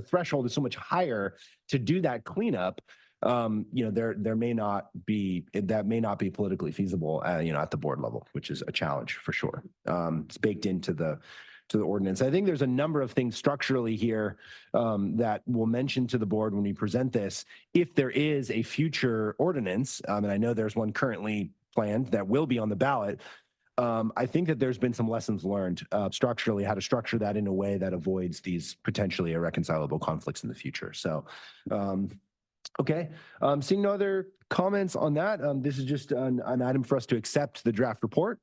threshold is so much higher to do that cleanup. There may not be politically feasible, at the board level, which is a challenge for sure. It's baked into the ordinance. I think there's a number of things structurally here that we'll mention to the board when we present this. If there is a future ordinance, and I know there's one currently planned that will be on the ballot, I think that there's been some lessons learned structurally, how to structure that in a way that avoids these potentially irreconcilable conflicts in the future. So Okay, seeing no other comments on that, this is just an item for us to accept the draft report.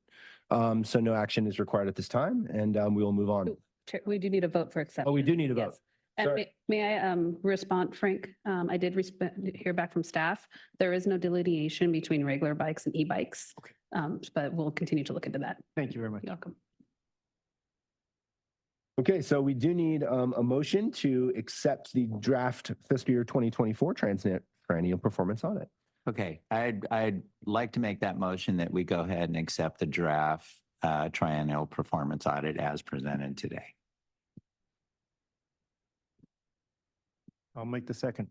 So no action is required at this time, and we will move on. We do need a vote for acceptance. Oh, we do need a vote. Yes. And Sorry. may I respond, Frank? I did hear back from staff. There is no delineation between regular bikes and e-bikes. Okay. But we'll continue to look into that. Thank you very much. You're welcome. Okay, so we do need a motion to accept the draft fiscal year 2024 TransNet triennial performance audit. Okay, I'd like to make that motion that we go ahead and accept the draft triennial performance audit as presented today. I'll make the second.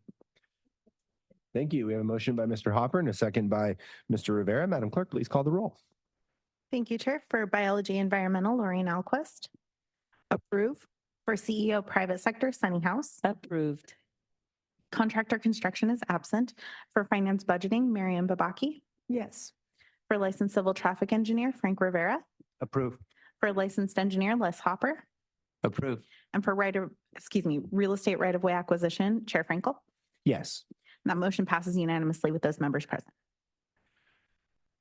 Thank you. We have a motion by Mr. Hopper and a second by Mr. Rivera. Madam Clerk, please call the roll. Thank you, Chair. For Biology Environmental, Lorraine Alquist. Approve. For CEO Private Sector, Sunny House. Approved. Contractor Construction is absent. For Finance Budgeting, Miriam Babaki. Yes. For Licensed Civil Traffic Engineer, Frank Rivera. Approve. For Licensed Engineer, Les Hopper. Approve. And for Real Estate Right-of-Way Acquisition, Chair Frankel. Yes. That motion passes unanimously with those members present.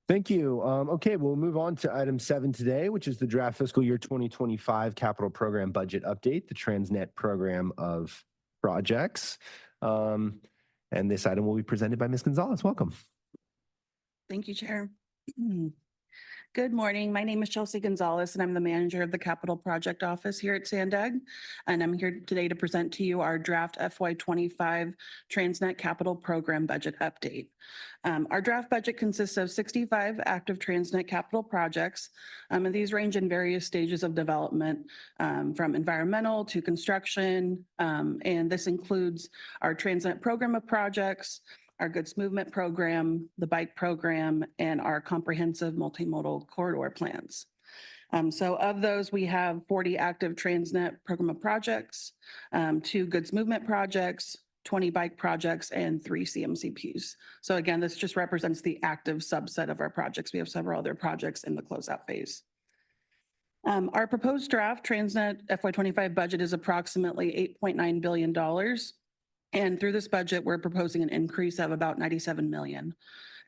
Thank you. Okay, we'll move on to item 7 today, which is the draft fiscal year 2025 capital program budget update, the TransNet program of projects. And this item will be presented by Ms. Gonzalez. Welcome. Thank you, Chair. Good morning. My name is Chelsea Gonzalez, and I'm the manager of the Capital Project Office here at SANDAG. And I'm here today to present to you our draft FY25 TransNet Capital Program Budget Update. Our draft budget consists of 65 active TransNet capital projects, and these range in various stages of development, from environmental to construction, and this includes our TransNet program of projects, our goods movement program, the bike program, and our comprehensive multimodal corridor plans. So of those, we have 40 active TransNet program of projects, 2 goods movement projects, 20 bike projects, and 3 CMCPs. So again, this just represents the active subset of our projects. We have several other projects in the closeout phase. Our proposed draft TransNet FY25 budget is approximately $8.9 billion. And through this budget, we're proposing an increase of about $97 million.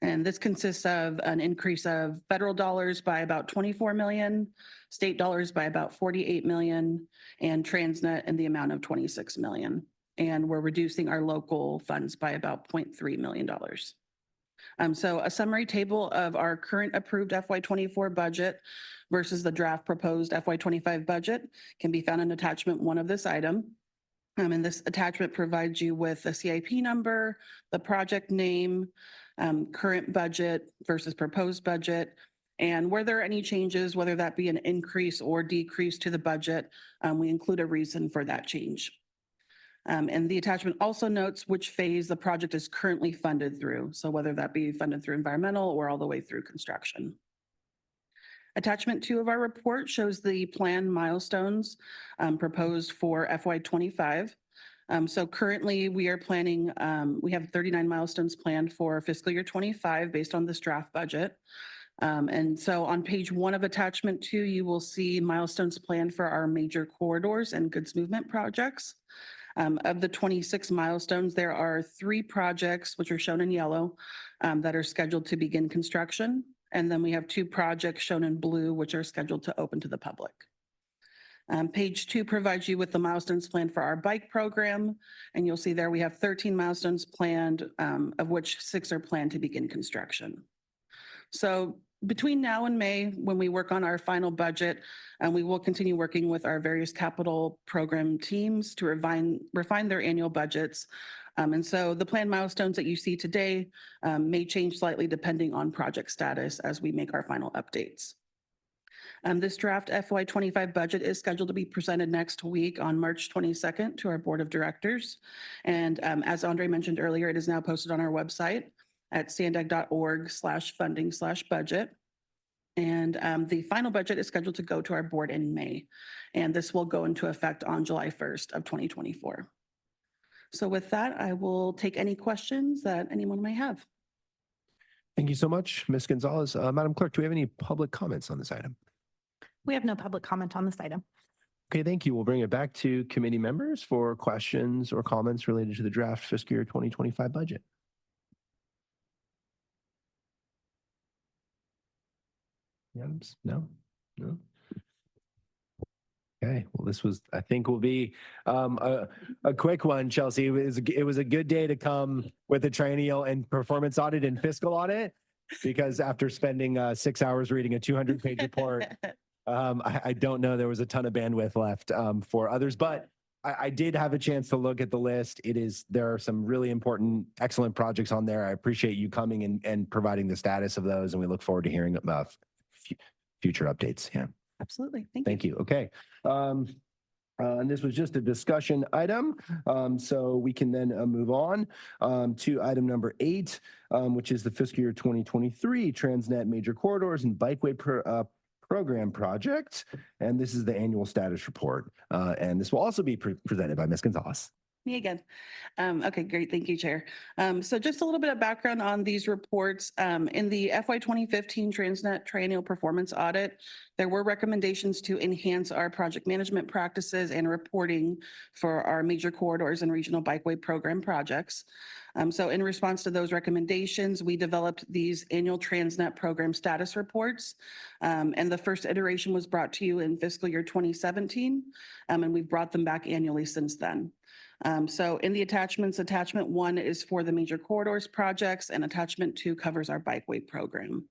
And this consists of an increase of federal dollars by about $24 million, state dollars by about $48 million, and TransNet in the amount of $26 million. And we're reducing our local funds by about $0.3 million. So a summary table of our current approved FY24 budget versus the draft proposed FY25 budget can be found in attachment 1 of this item. And this attachment provides you with the CIP number, the project name, current budget versus proposed budget, and where there are any changes, whether that be an increase or decrease to the budget, we include a reason for that change. And the attachment also notes which phase the project is currently funded through, so whether that be funded through environmental or all the way through construction. Attachment 2 of our report shows the planned milestones proposed for FY25. So currently we are planning, we have 39 milestones planned for fiscal year 25 based on this draft budget. And so on page 1 of attachment 2, you will see milestones planned for our major corridors and goods movement projects. Of the 26 milestones, there are 3 projects, which are shown in yellow, that are scheduled to begin construction. And then we have 2 projects shown in blue, which are scheduled to open to the public. Page 2 provides you with the milestones planned for our bike program. And you'll see there we have 13 milestones planned, of which 6 are planned to begin construction. So between now and May, when we work on our final budget, we will continue working with our various capital program teams to refine their annual budgets. And so the planned milestones that you see today may change slightly depending on project status as we make our final updates. This draft FY25 budget is scheduled to be presented next week on March 22nd to our board of directors. And as Andre mentioned earlier, it is now posted on our website at sandag.org/funding/budget. And the final budget is scheduled to go to our board in May. And this will go into effect on July 1st of 2024. So with that, I will take any questions that anyone may have. Thank you so much, Ms. Gonzalez. Madam Clerk, do we have any public comments on this item? We have no public comment on this item. Okay, thank you. We'll bring it back to committee members for questions or comments related to the draft fiscal year 2025 budget. Yes, no, no. Okay, well, this was, I think will be a quick one, Chelsea. It was a good day to come with a triennial and performance audit and fiscal audit, because after spending 6 hours reading a 200-page report, I don't know there was a ton of bandwidth left for others, but I did have a chance to look at the list. There are some really important, excellent projects on there. I appreciate you coming and providing the status of those, and we look forward to hearing about future updates. Yeah. Absolutely. Thank you. Okay. And this was just a discussion item. So we can then move on to item number 8, which is the fiscal year 2023 TransNet Major Corridors and Bikeway Program Project. And this is the annual status report. And this will also be presented by Ms. Gonzalez. Me again. Okay, great. Thank you, Chair. So just a little bit of background on these reports. In the FY 2015 TransNet Triennial Performance Audit, there were recommendations to enhance our project management practices and reporting for our major corridors and regional bikeway program projects. So in response to those recommendations, we developed these annual TransNet program status reports. And the first iteration was brought to you in fiscal year 2017, and we've brought them back annually since then. So in the attachments, attachment 1 is for the major corridors projects, and attachment 2 covers our bikeway program.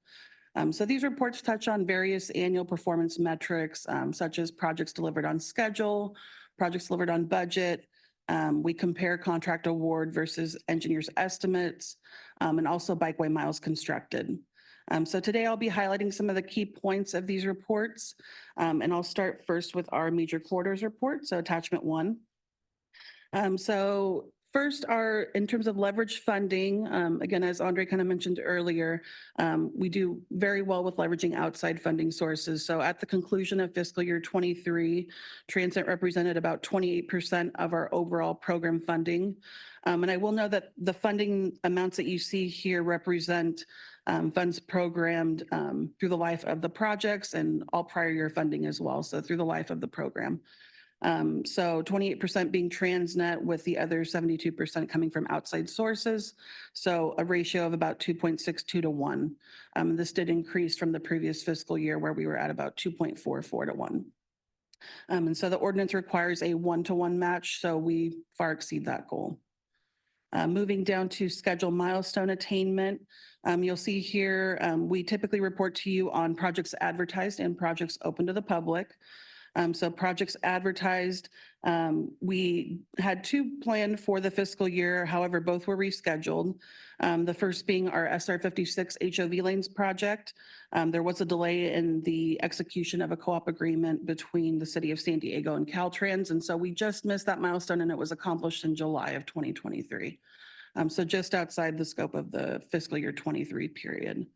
So these reports touch on various annual performance metrics, such as projects delivered on schedule, projects delivered on budget. We compare contract award versus engineers' estimates, and also bikeway miles constructed. So today I'll be highlighting some of the key points of these reports, and I'll start first with our major corridors report, so attachment 1. So first in terms of leverage funding, again, as Andre kind of mentioned earlier, we do very well with leveraging outside funding sources. So at the conclusion of fiscal year 23, TransNet represented about 28% of our overall program funding. And I will know that the funding amounts that you see here represent funds programmed through the life of the projects and all prior year funding as well, so through the life of the program. So 28% being TransNet, with the other 72% coming from outside sources. So a ratio of about 2.62 to 1. This did increase from the previous fiscal year where we were at about 2.44 to 1. And so the ordinance requires a 1-to-1 match, so we far exceed that goal. Moving down to schedule milestone attainment, you'll see here, we typically report to you on projects advertised and projects open to the public. So projects advertised, we had 2 planned for the fiscal year. However, both were rescheduled. The first being our SR 56 HOV lanes project. There was a delay in the execution of a co-op agreement between the city of San Diego and Caltrans. And so we just missed that milestone, and it was accomplished in July of 2023. So just outside the scope of the fiscal year 23 period.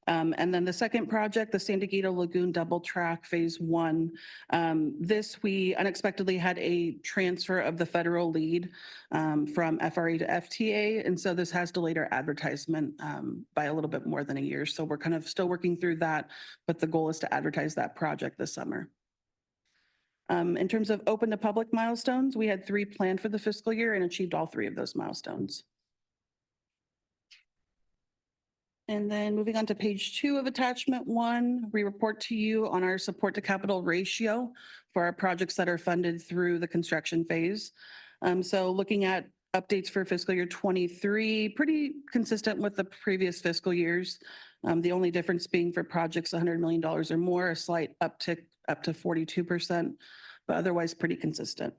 And then the second project, the San Diego Lagoon Double Track Phase 1. This, we unexpectedly had a transfer of the federal lead from FRA to FTA. And so this has delayed our advertisement by a little bit more than a year. So we're kind of still working through that, but the goal is to advertise that project this summer. In terms of open to public milestones, we had 3 planned for the fiscal year and achieved all 3 of those milestones. And then moving on to page 2 of attachment 1, we report to you on our support to capital ratio for our projects that are funded through the construction phase. So looking at updates for fiscal year 23, pretty consistent with the previous fiscal years. The only difference being for projects $100 million or more, a slight uptick up to 42%, but otherwise pretty consistent.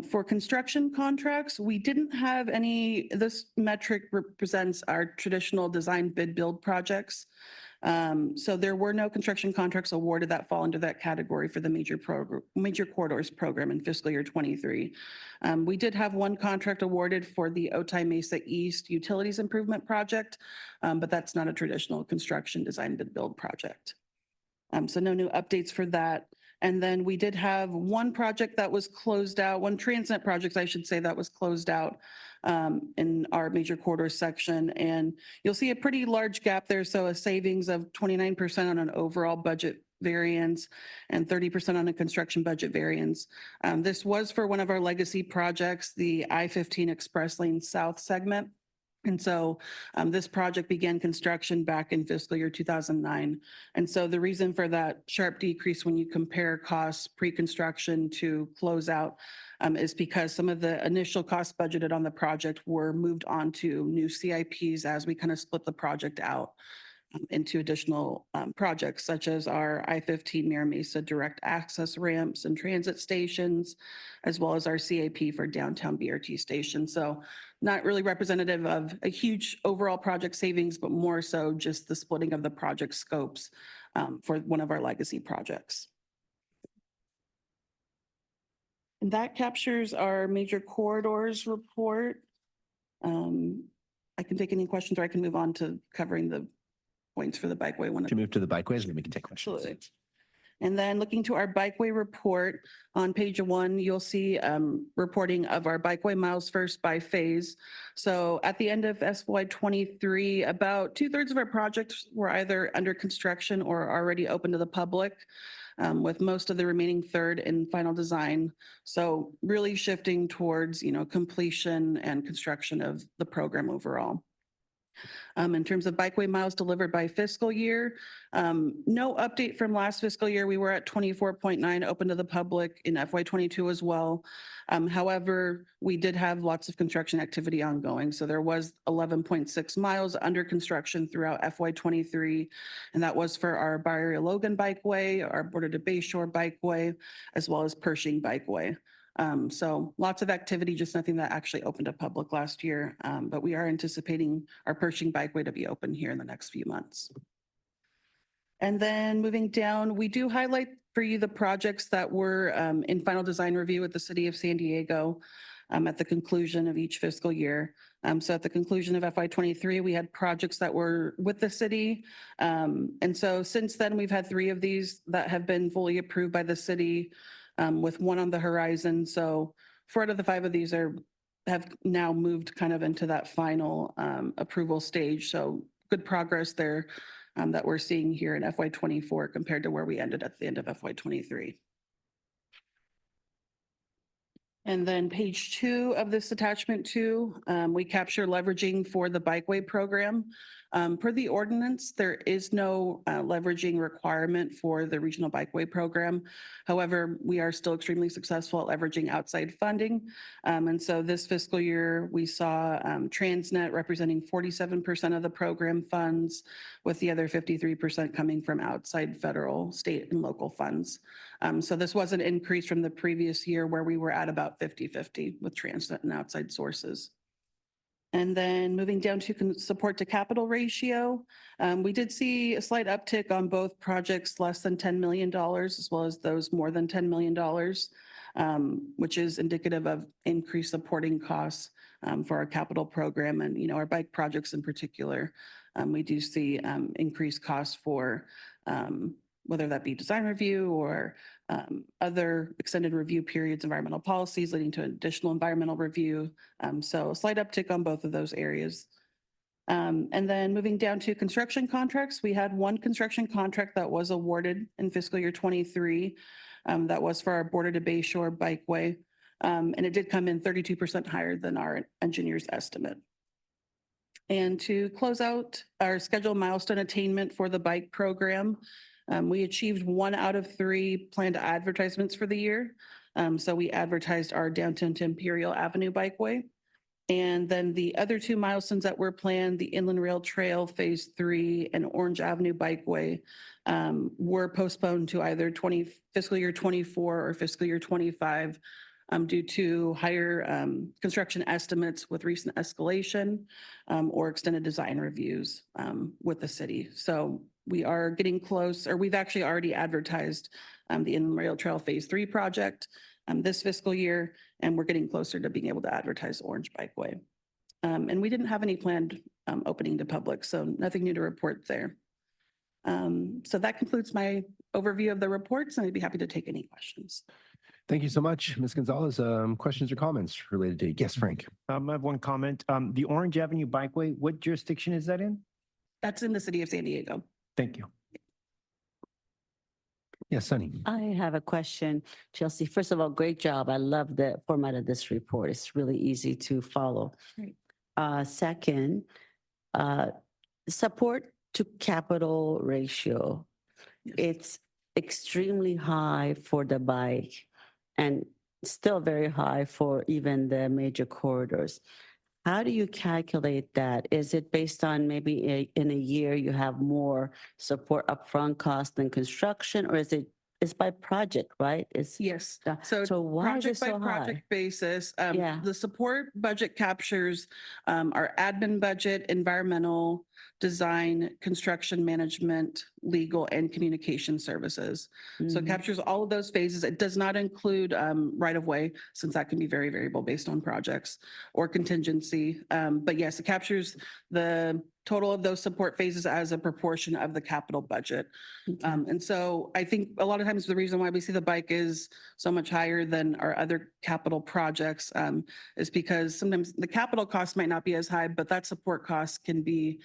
For construction contracts, we didn't have any. This metric represents our traditional design bid build projects. So there were no construction contracts awarded that fall into that category for the major corridors program in fiscal year 23. We did have 1 contract awarded for the Otay Mesa East Utilities Improvement Project, but that's not a traditional construction design bid build project. So no new updates for that. And then we did have 1 project that was closed out, 1 TransNet project, I should say, that was closed out in our major corridor section. And you'll see a pretty large gap there. So a savings of 29% on an overall budget variance and 30% on a construction budget variance. This was for one of our legacy projects, the I-15 Express Lane South segment. And so this project began construction back in fiscal year 2009. And so the reason for that sharp decrease when you compare costs pre-construction to closeout is because some of the initial costs budgeted on the project were moved on to new CIPs as we kind of split the project out into additional projects such as our I-15 Mira Mesa direct access ramps and transit stations, as well as our CAP for downtown BRT station. So not really representative of a huge overall project savings, but more so just the splitting of the project scopes for one of our legacy projects. And that captures our major corridors report. I can take any questions or I can move on to covering the points for the bikeway one. To move to the bikeways, and then we can take questions. Absolutely. And then looking to our bikeway report on page 1, you'll see reporting of our bikeway miles first by phase. So at the end of FY23, about 2/3 of our projects were either under construction or already open to the public, with most of the remaining third in final design. So really shifting towards, completion and construction of the program overall. In terms of bikeway miles delivered by fiscal year, no update from last fiscal year. We were at 24.9 open to the public in FY22 as well. However, we did have lots of construction activity ongoing. So there was 11.6 miles under construction throughout FY23, and that was for our Barrio Logan Bikeway, our Border to Bayshore Bikeway, as well as Pershing Bikeway. So lots of activity, just nothing that actually opened to public last year. But we are anticipating our Pershing Bikeway to be open here in the next few months. And then moving down, we do highlight for you the projects that were in final design review with the City of San Diego at the conclusion of each fiscal year. So at the conclusion of FY23, we had projects that were with the city. And so since then, we've had 3 of these that have been fully approved by the city, with 1 on the horizon. So 4 out of the 5 of these have now moved kind of into that final approval stage. So good progress there that we're seeing here in FY24 compared to where we ended at the end of FY23. And then page 2 of this attachment 2, we capture leveraging for the bikeway program. Per the ordinance, there is no leveraging requirement for the regional bikeway program. However, we are still extremely successful at leveraging outside funding. And so this fiscal year, we saw TransNet representing 47% of the program funds, with the other 53% coming from outside federal, state, and local funds. So this was an increase from the previous year where we were at about 50-50 with TransNet and outside sources. And then moving down to support to capital ratio, we did see a slight uptick on both projects less than $10 million, as well as those more than $10 million, which is indicative of increased supporting costs for our capital program and, our bike projects in particular. We do see increased costs for whether that be design review or other extended review periods, environmental policies leading to additional environmental review. So a slight uptick on both of those areas. And then moving down to construction contracts, we had 1 construction contract that was awarded in fiscal year 23. That was for our Border to Bayshore Bikeway. And it did come in 32% higher than our engineer's estimate. And to close out our scheduled milestone attainment for the bike program, we achieved 1 out of 3 planned advertisements for the year. So we advertised our downtown to Imperial Avenue Bikeway. And then the other 2 milestones that were planned, the Inland Rail Trail Phase 3 and Orange Avenue Bikeway, were postponed to either fiscal year 24 or fiscal year 25 due to higher construction estimates with recent escalation or extended design reviews with the city. So we are getting close, or we've actually already advertised the Inland Rail Trail Phase 3 project this fiscal year, and we're getting closer to being able to advertise Orange Bikeway. And we didn't have any planned opening to public, so nothing new to report there. So that concludes my overview of the reports, and I'd be happy to take any questions. Thank you so much, Ms. Gonzalez. Questions or comments related to, yes, Frank. I have one comment. The Orange Avenue Bikeway, what jurisdiction is that in? That's in the city of San Diego. Thank you. Yes, Sunny. I have a question, Chelsea. First of all, great job. I love the format of this report. It's really easy to follow. Great. Second, support to capital ratio. It's extremely high for the bike and still very high for even the major corridors. How do you calculate that? Is it based on maybe in a year you have more support upfront cost than construction, or is it's by project, right? It's Yes. so why is it project by so project high? basis, Yeah. the support budget captures our admin budget, environmental, design, construction management, legal, and communication services. So it Mhm. captures all of those phases. It does not include right of way, since that can be very variable based on projects or contingency. But yes, it captures the total of those support phases as a proportion of the capital budget. And so I think a lot of times the reason why we see the bike is so much higher than our other capital projects is because sometimes the capital cost might not be as high, but that support cost can be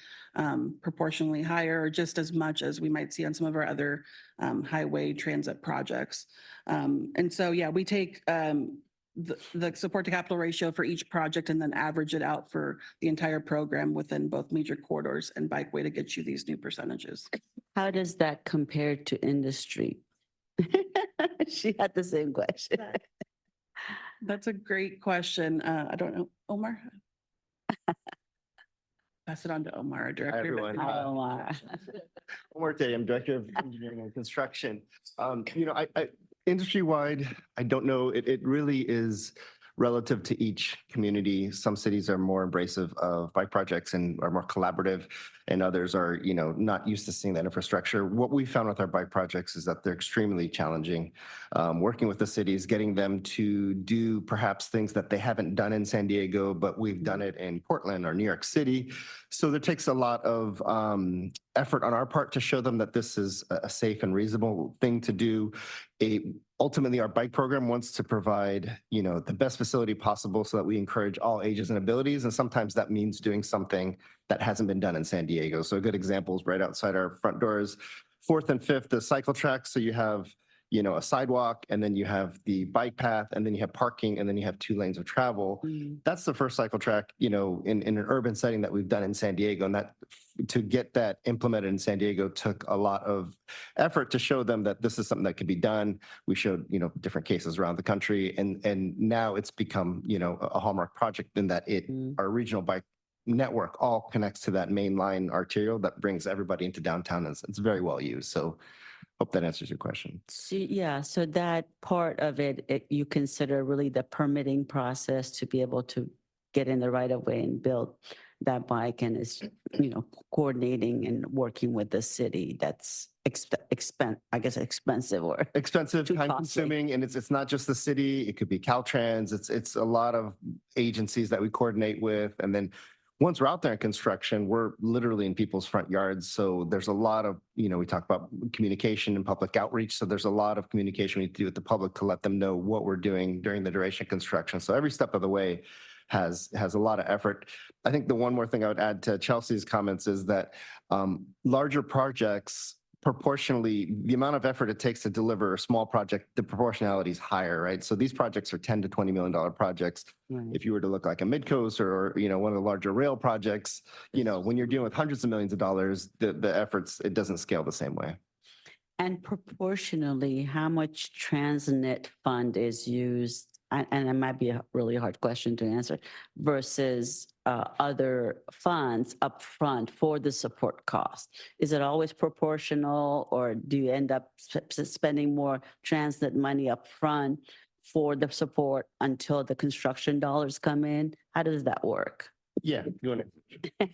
proportionally higher or just as much as we might see on some of our other highway transit projects. And so, yeah, we take the support to capital ratio for each project and then average it out for the entire program within both major corridors and bikeway to get you these new percentages. How does that compare to industry? She had the same question. That's a great question. I don't know, Omar? Pass it on to Omar, our director. Hi, everyone. Omar. Omar Tay, I'm Director of Engineering and Construction. Industry-wide, I don't know, it really is relative to each community. Some cities are more embracive of bike projects and are more collaborative, and others are, not used to seeing that infrastructure. What we found with our bike projects is that they're extremely challenging. Working with the cities, getting them to do perhaps things that they haven't done in San Diego, but we've done it in Portland or New York City. So there takes a lot of effort on our part to show them that this is a safe and reasonable thing to do. Ultimately, our bike program wants to provide, the best facility possible so that we encourage all ages and abilities. And sometimes that means doing something that hasn't been done in San Diego. So a good example is right outside our front doors, 4th and 5th, the cycle track. So you have, a sidewalk, and then you have the bike path, and then you have parking, and then you have 2 lanes of travel. That's the first cycle track, in an urban setting that we've done in San Diego. And that to get that implemented in San Diego took a lot of effort to show them that this is something that could be done. We showed, different cases around the country, and now it's become, a hallmark project in that our regional bike network all connects to that main line arterial that brings everybody into downtown. And it's very well used. So hope that answers your question. Yeah, so that part of it, you consider really the permitting process to be able to get in the right of way and build that bike, and is, coordinating and working with the city. That's expensive or expensive, too time costly. consuming, and it's not just the city. It could be Caltrans. It's a lot of agencies that we coordinate with, and then once we're out there in construction, we're literally in people's front yards. So there's a lot of, we talk about communication and public outreach. So there's a lot of communication we need to do with the public to let them know what we're doing during the duration of construction. So every step of the way has a lot of effort. I think the one more thing I would add to Chelsea's comments is that larger projects, proportionally, the amount of effort it takes to deliver a small project, the proportionality is higher, right? So these projects are $10 to $20 million projects. Right. If you were to look like a Midcoast or, one of the larger rail projects, when you're dealing with hundreds of millions of dollars, the efforts, it doesn't scale the same way. And proportionally, how much TransNet fund is used? And it might be a really hard question to answer, versus other funds upfront for the support cost. Is it always proportional, or do you end up spending more TransNet money upfront for the support until the construction dollars come in? How does that work? Yeah, you want to.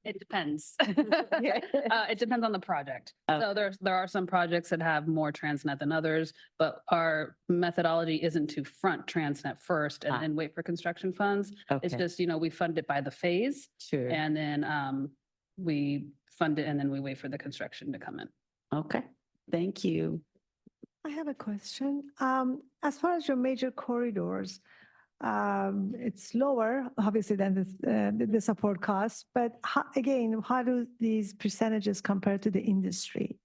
It depends. It depends on the project. So there are some projects that have more TransNet than others, but our methodology isn't to front TransNet first and then wait for construction funds. It's just, we fund it by the phase. Sure. And then we fund it and then we wait for the construction to come in. Okay, thank you. I have a question. As far as your major corridors, it's lower, obviously, than the support costs. But how do these percentages compare to the industry?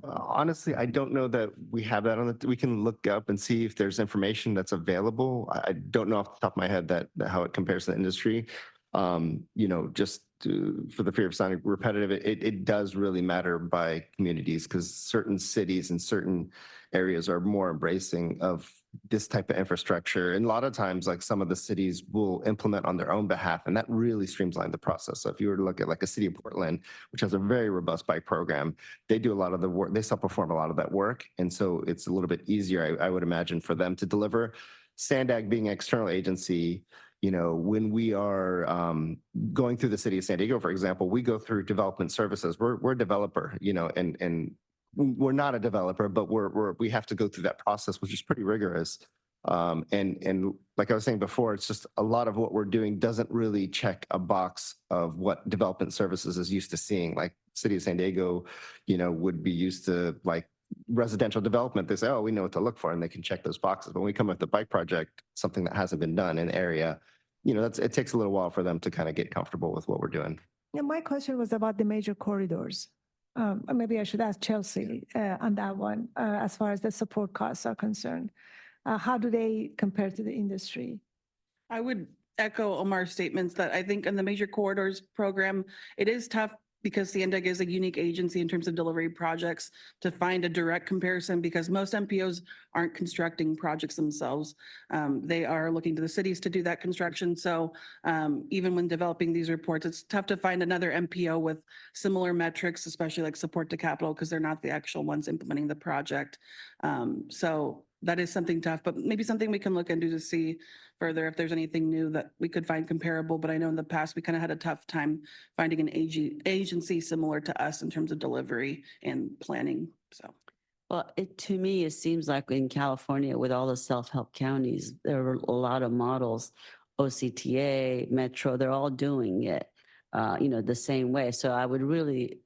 Honestly, I don't know that we have that on the, we can look up and see if there's information that's available. I don't know off the top of my head that how it compares to the industry. Just for the fear of sounding repetitive, it does really matter by communities because certain cities and certain areas are more embracing of this type of infrastructure. And a lot of times, like some of the cities will implement on their own behalf, and that really streamlines the process. So if you were to look at like a city of Portland, which has a very robust bike program, they do a lot of the work, they self-perform a lot of that work. And so it's a little bit easier, I would imagine, for them to deliver. SANDAG being an external agency, when we are going through the city of San Diego, for example, we go through development services. We're a developer, and we're not a developer, but we have to go through that process, which is pretty rigorous. And like I was saying before, it's just a lot of what we're doing doesn't really check a box of what development services is used to seeing. Like city of San Diego, would be used to like residential development. They say, oh, we know what to look for, and they can check those boxes. But when we come with the bike project, something that hasn't been done in the area, it takes a little while for them to kind of get comfortable with what we're doing. Yeah, my question was about the major corridors. Maybe I should ask Chelsea on that one, as far as the support costs are concerned. How do they compare to the industry? I would echo Omar's statements that I think in the major corridors program, it is tough because SANDAG is a unique agency in terms of delivery projects to find a direct comparison because most MPOs aren't constructing projects themselves. They are looking to the cities to do that construction. So even when developing these reports, it's tough to find another MPO with similar metrics, especially like support to capital, because they're not the actual ones implementing the project. So that is something tough, but maybe something we can look into to see further if there's anything new that we could find comparable. But I know in the past, we kind of had a tough time finding an agency similar to us in terms of delivery and planning, so. Well, to me, it seems like in California with all the self-help counties, there are a lot of models, OCTA, Metro, they're all doing it, the same way. So I would really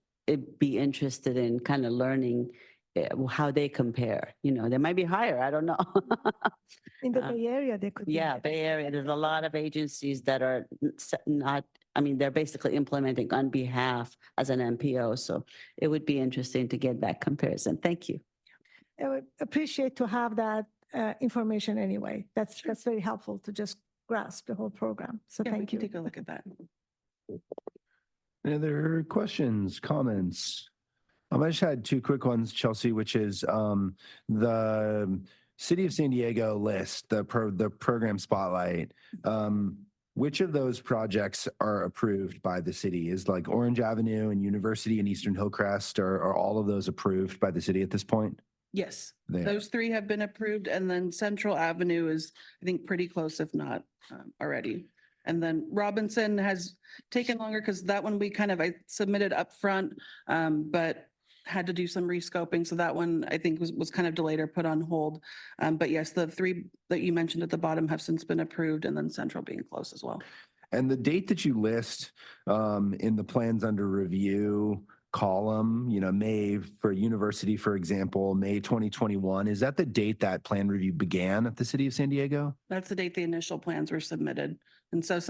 be interested in kind of learning how they compare. They might be higher, I don't know. In the Bay Area, they could be. Yeah, Bay Area, there's a lot of agencies that are not, they're basically implementing on behalf as an MPO. So it would be interesting to get that comparison. Thank you. I would appreciate to have that information anyway. That's very helpful to just grasp the whole program. So Yeah, thank you. Take a look at that. Any other questions, comments? I just had two quick ones, Chelsea, which is the City of San Diego list, the program spotlight. Which of those projects are approved by the city? Is like Orange Avenue and University and Eastern Hillcrest, are all of those approved by the city at this point? Yes, They are. those three have been approved, and then Central Avenue is, I think, pretty close, if not already. And then Robinson has taken longer because that one I submitted upfront, but had to do some rescoping. So that one I think was kind of delayed or put on hold. But yes, the three that you mentioned at the bottom have since been approved, and then Central being close as well. And the date that you list in the plans under review column, May for University, for example, May 2021, is that the date that plan review began at the City of San Diego? That's the date the initial plans were submitted. And so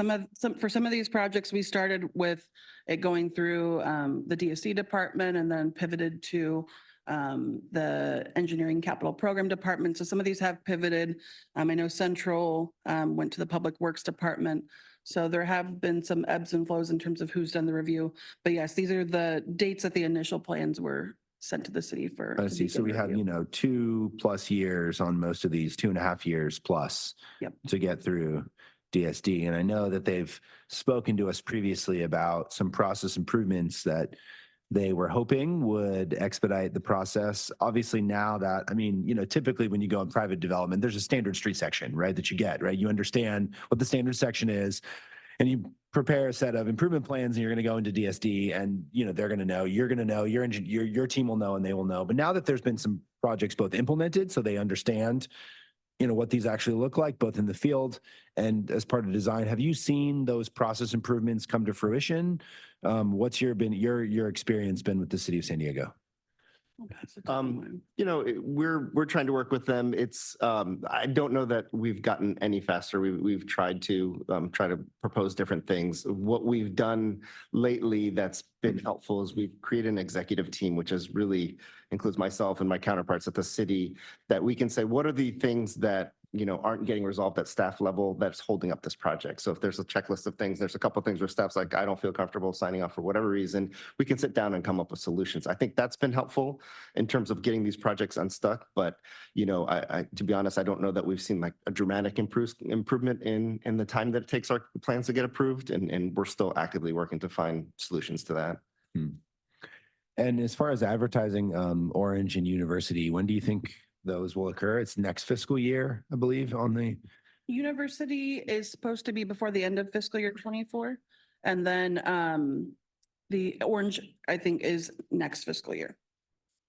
for some of these projects, we started with it going through the DSD department and then pivoted to the engineering capital program department. So some of these have pivoted. I know Central went to the public works department. So there have been some ebbs and flows in terms of who's done the review. But yes, these are the dates that the initial plans were sent to the city for. I see. So we have, 2+ years on most of these, 2.5 years plus to get through DSD. And I know that they've spoken to us previously about some process improvements that they were hoping would expedite the process. Obviously now that, typically when you go in private development, there's a standard street section, right, that you get, right? You understand what the standard section is, and you prepare a set of improvement plans, and you're going to go into DSD, and they're going to know, you're going to know, your team will know, and they will know. But now that there's been some projects both implemented, so they understand what these actually look like, both in the field and as part of design. Have you seen those process improvements come to fruition? What's your experience been with the City of San Diego? We're trying to work with them. It's I don't know that we've gotten any faster. We've tried to propose different things. What we've done lately that's been helpful is we've created an executive team, which is really includes myself and my counterparts at the city, that we can say, what are the things that aren't getting resolved at staff level that's holding up this project. So if there's a checklist of things, there's a couple of things where staff's like, I don't feel comfortable signing off for whatever reason, we can sit down and come up with solutions. I think that's been helpful in terms of getting these projects unstuck. But, I to be honest, I don't know that we've seen like a dramatic improvement in the time that it takes our plans to get approved. And we're still actively working to find solutions to that. And as far as advertising Orange and University, when do you think those will occur? It's next fiscal year, I believe, on the... University is supposed to be before the end of fiscal year 24. And then the Orange, I think, is next fiscal year.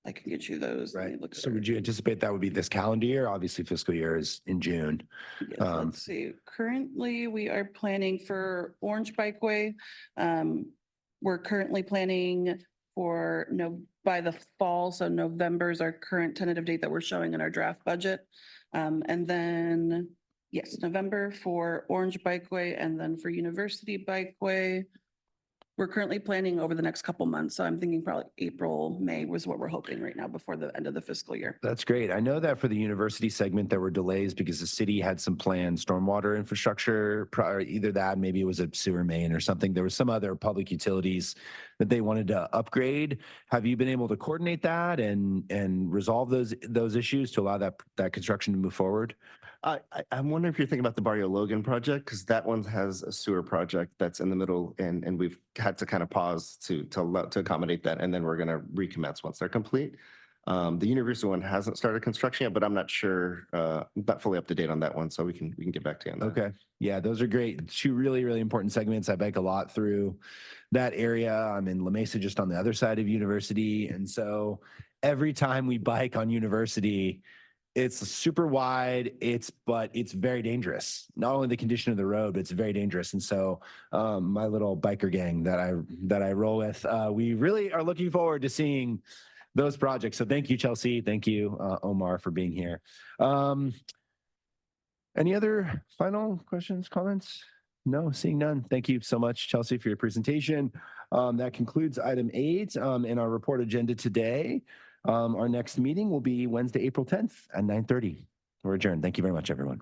I can get you those. Right. So would you anticipate that would be this calendar year? Obviously, fiscal year is in June. Yes, let's see. Currently, we are planning for Orange Bikeway. We're currently planning for by the fall. So November is our current tentative date that we're showing in our draft budget. And then, yes, November for Orange Bikeway, and then for University Bikeway, we're currently planning over the next couple months. So I'm thinking probably April, May was what we're hoping right now before the end of the fiscal year. That's great. I know that for the university segment, there were delays because the city had some planned stormwater infrastructure, either that, maybe it was a sewer main or something. There was some other public utilities that they wanted to upgrade. Have you been able to coordinate that and resolve those issues to allow that construction to move forward? I wonder if you're thinking about the Barrio Logan project, because that one has a sewer project that's in the middle, and we've had to kind of pause to accommodate that, and then we're going to recommence once they're complete. The university one hasn't started construction yet, but I'm not sure, not fully up to date on that one, so we can get back to you on that. Okay, yeah, those are great. Two really, really important segments. I bike a lot through that area. I'm in La Mesa, just on the other side of University, and so every time we bike on University, it's super wide, but it's very dangerous. Not only the condition of the road, but it's very dangerous. And so my little biker gang that I roll with, we really are looking forward to seeing those projects. So thank you, Chelsea. Thank you, Omar, for being here. Any other final questions, comments? No, seeing none. Thank you so much, Chelsea, for your presentation. That concludes item 8 in our report agenda today. Our next meeting will be Wednesday, April 10th at 9:30. We're adjourned. Thank you very much, everyone.